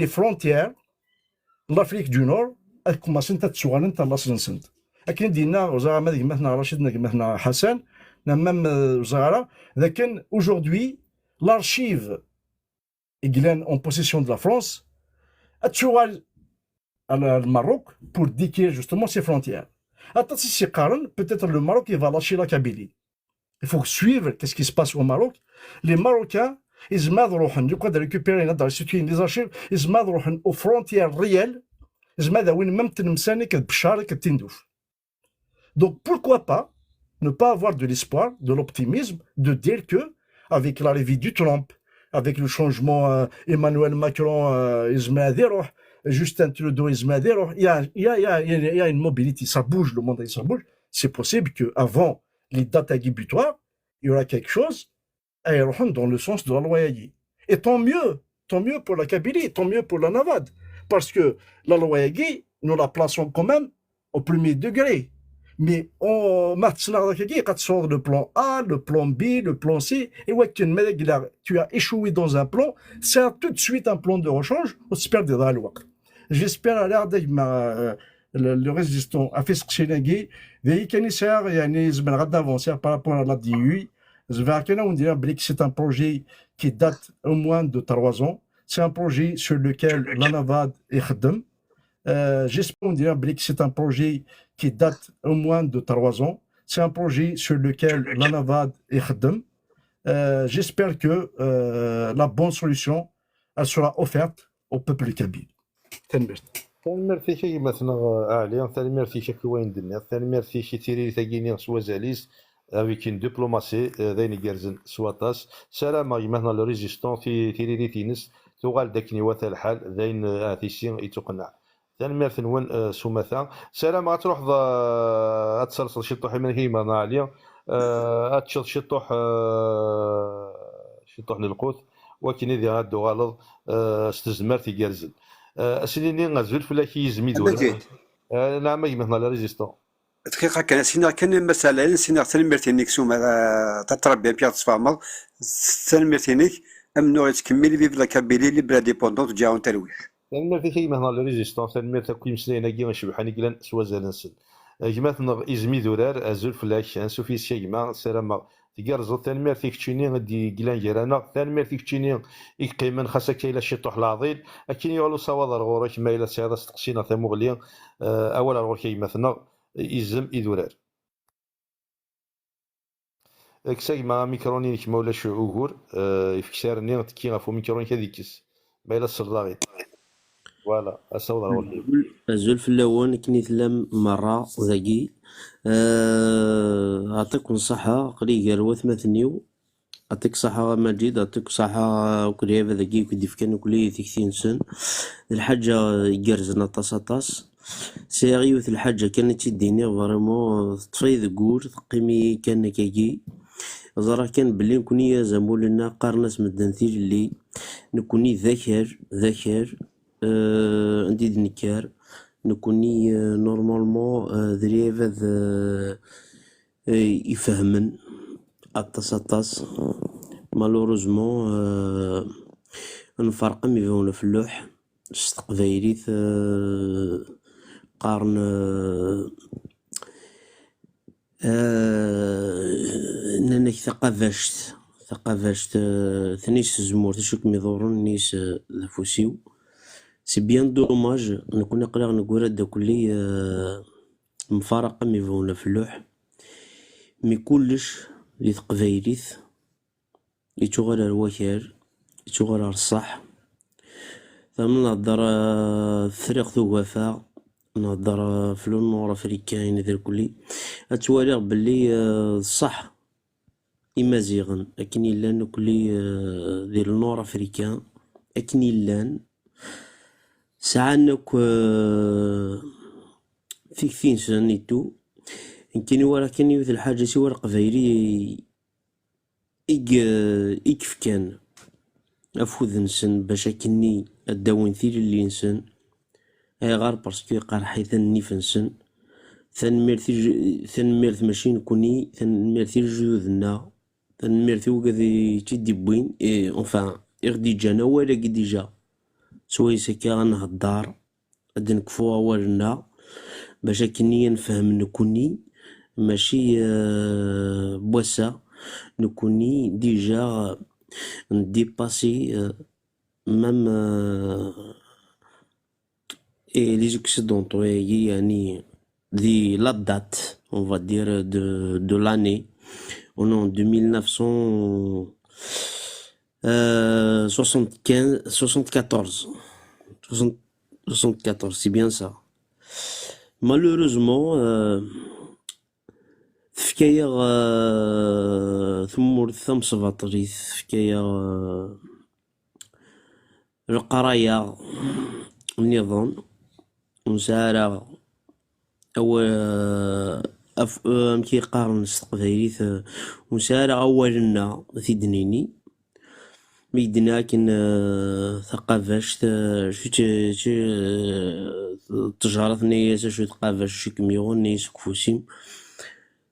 frontières de l'Afrique du Nord, elles commencent à se faire dans la Sensent. لكن دينا وزاره ما مثلا رشيد مثلا حسن même وزاره لكن aujourd'hui l'archive est en possession de la France à le Maroc pour décrire justement ses frontières. Peut-être le Maroc il va lâcher la Kabylie. Il faut suivre qu'est-ce qui se passe au Maroc. Les Marocains, ils doivent récupérer les archives, ils doivent aux frontières réelles, ils doivent même donc pourquoi pas ne pas avoir de l'espoir, de l'optimisme, de dire que avec l'arrivée du Trump, avec le changement Emmanuel Macron, Justin Trudeau, il y a une mobilité, ça bouge, le monde ça bouge. C'est possible qu'avant les dates butoirs, il y aura quelque chose dans le sens de la loyauté. Et tant mieux pour la Kabylie, tant mieux pour la Navad, parce que la loyauté, nous la plaçons quand même au premier degré. Mais on le plan A, le plan B, le plan C, et tu as échoué dans un plan, c'est tout de suite un plan de rechange, on espère de la loi. J'espère à l'air le résistant a fait ce que c'est par rapport à la DUI. C'est un projet qui date au moins de 3 ans. C'est un projet sur lequel la Navad est khadem. J'espère que c'est un projet qui date au moins de 3 ans. C'est un projet sur lequel la Navad est khadem. J'espère que la bonne solution elle sera offerte au peuple kabyle. ميرسي شي مثلا عليا ثاني ميرسي شي كوين دنيا ثاني ميرسي شي تيري ثاقيني سوا زاليس avec une diplomatie ذين جارزن سواتاس سلام مثلا لو ريزيستون تيري تينس تغال داكني واث الحال ذين ثيسين يتقنع ثاني ميرث نون سومثا سلام غتروح اتسلسل شي طوح من هيما عليا اتشط شي طوح للقوت ولكن اذا غادو غلط استزمر تيجارزن اسنيني غزول فلاكي يزمي دولا نعم مثلا لا ريزيستون دقيقة كان مسألة سينا تنمرتينيك سوما تتربي بيا تصفامض تنمرتينيك أمنو تكملي في بلا كابيلي لي بلا ديبوندونت جاون ترويح تنمرتي كي مثلا لا ريزيستون تنمرت كوي مسلينا كي غنشبحاني كلان سوازالنسن جماعة إزمي دولار أزول فلاش أنسو في سيجما سلامة تيجارزو تنمرتي كتشيني غدي كلان جيرانا تنمرتي كتشيني إقيمن خاصة كايلا شي طوح العظيم أكين يغلو صواد غورك ما إلا سيادة تقسينا تمغليا أول غوركي مثلا يزم إدولار كساك مع ميكروني كما ولا شو عوغور يفكسارني تكي غفو ميكروني كذيكس ما إلا السرداغي فوالا أساوض غوركي أزول في اللون كني ثلام مرة ذاكي أعطيك نصحة قلي قال وثمثنيو أعطيك صحة مجيد أعطيك صحة وكلي هذا ذاكي كدي فكان وكلي ثكثين سن الحاجة يجرزنا طاس سيغيوث الحاجة كانت تديني فريمون تفايد قور تقيمي كان كاكي زرا كان بلي نكوني زامول لنا قارناس مدنثيل اللي نكوني ذاكر عندي دنكار نكوني نورمالمون ذريف يفهمن أطاس مالوروزمون نفرق ميفون في اللوح استقبايليت قارن نانك ثقافشت ثنيس زمور تشوك ميضورون نيس لفوسيو سي بيان دوماج نكون قلق نقول هدا كلي مفارقة ميفونا في اللوح مي كلش لي تقبايليت يتوغل الوكال يتوغل الصح ثم نهضر فريق ثوافا نهضر في النور افريكاين ذا كلي اتوالي بلي صح إمازيغن أكن إلان كلي ذي النور افريكان أكن إلان ساعة نوك في كثين سنيتو يمكن ورا كان يوث الحاجة سوى القبايلي إكف كان أفوذ نسن باش كني الداون ثير اللي نسن أي غار باسكو قارحي ثني نسن ثنميرث ماشي نكوني ثنميرث جيودنا ثنميرث وكذي تيدي بوين أونفان إغدي جانا ولا قد جا سواي سكا غنهضر غادي نكفو أولنا باش كني نفهم نكوني ماشي بواسا نكوني ديجا نديباسي مام لي زوكسيدونتو يعني دي لا دات on va dire de l'année on est en 1974 c'est bien ça malheureusement فكاية ثمور ثم سباطريث فكاية القراية النظام مسارة أو كي قارن استقباليث مسارة أولنا في دنيني ميدنا كن ثقافاش شو تجارة نياس شو ثقافاش شو كميون نيس كفوسيم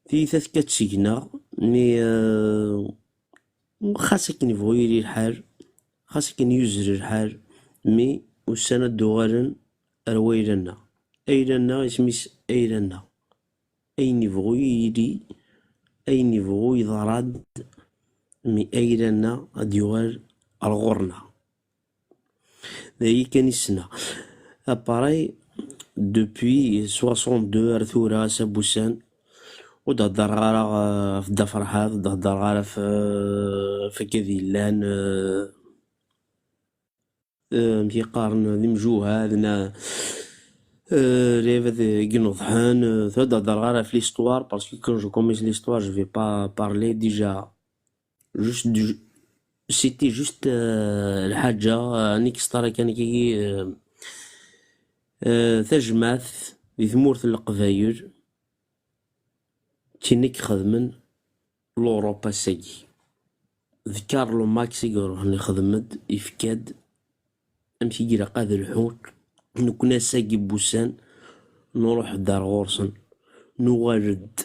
في ثلاث كاتسيكنا مي خاصة كن يبغي الحال خاصة كن يزر الحال مي والسنة دوغالن رويلنا أيلنا اسميس أيلنا أين يبغي يدي أين يبغي يضراد مي أيلنا أديوال الغرنا ذاي كان السنة أباراي دوبوي 62 أرثورا سابوسان وتهدر غالا في الدفرحات تهدر غالا في كذيلان مشي قارن ذي مجوها ذنا ريف كنوضحان تهدر غالا في ليستوار باسكو كون جو كوميس ليستوار جو في با بارلي ديجا جوست سيتي جوست الحاجة نيك ستارا كان كي تجماث ذي ثمورث القبايل كينيك خدمن لوروبا ساكي ذكارلو ماكسيغور اللي خدمت يفكاد امشي كيرا قادر الحوت نكون ساكي بوسان نروح دار غورسن نوارد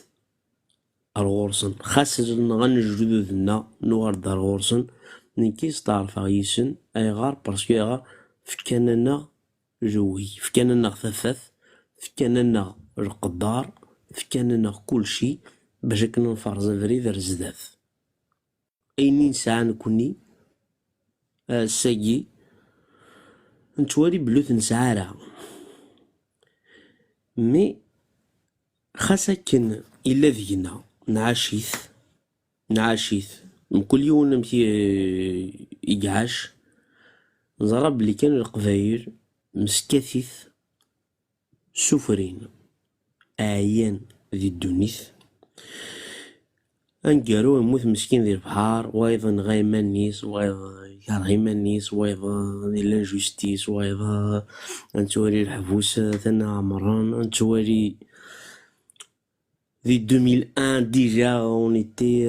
الغورسن خاصة غنجدو ذنا نوارد دار غورسن نكيس تعرف غيسن اي غار باسكو غار فكاننا جوي فكاننا خفاف فكاننا القدار فكاننا كل شيء باش كنا نفرز فريد رزداث اينين ساعة نكوني ساقي نتوالي بلوث نسعارة مي خاصة كن إلا ذينا نعاشيث كل يوم نمشي يقعاش نزرب اللي كان القبايل مسكاثيث سفرين آيان ذي الدونيث انقارو يموت مسكين ذي البحار وايضا غايما النيس وايضا غايما النيس وايضا ذي لانجوستيس وايضا انتوالي الحبوس ثنا عمران انتوالي ذي 2001 ديجا اون ايتي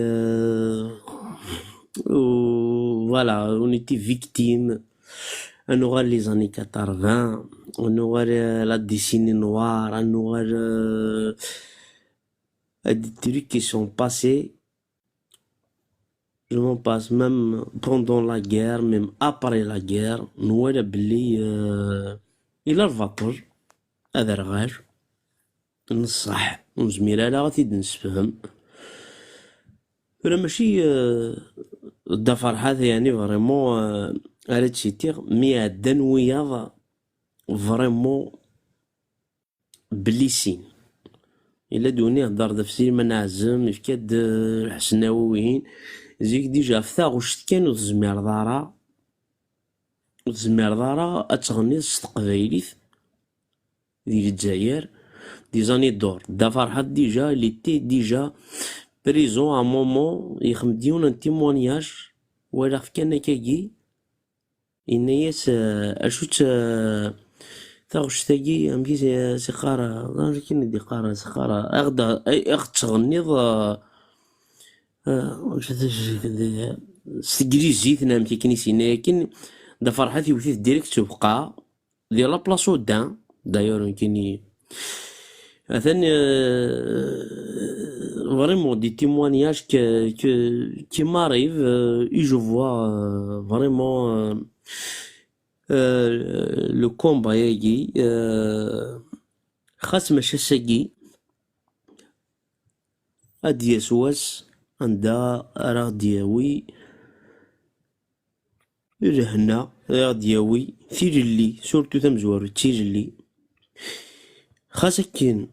فوالا اون ايتي فيكتيم on aura les années 80, on aura la décennie noire, on aura des trucs qui sont passés. Je m'en passe même pendant la guerre, même après la guerre. Nous avons بلي إلى الفطر هذا رغاج نصح ونزمير على غادي نسفهم. ولا ماشي الدفر هذا يعني فريمون على تشيتيغ مي عدان وياض فريمون بليسين إلا دوني هدر دفسير ما نعزم يفكاد الحسناويين زيك ديجا فتاغوش كان وتزمير دارا أتغني تقبايليث ديال الجزائر دي زاني دور دافر حد ديجا اللي تي ديجا بريزون ا مومون يخمديون ان تيمونياج ولا فكان كاكي إنياس أشوت تاغشتاقي أمكي سقارة لكن دي قارة سقارة أغد تغنيض ستجريزيت نامتي كنيسينا لكن دا فرحتي وثيث ديريكت تبقى ديال لابلاصو دا دايور كيني مثلا vraiment des témoignages qui m'arrivent et je vois vraiment le combat يجي خاص ماشي ساقي ادي سواس عندها راه دياوي رهنا راه دياوي في جلي سورتو تمزوار تي جلي خاص كين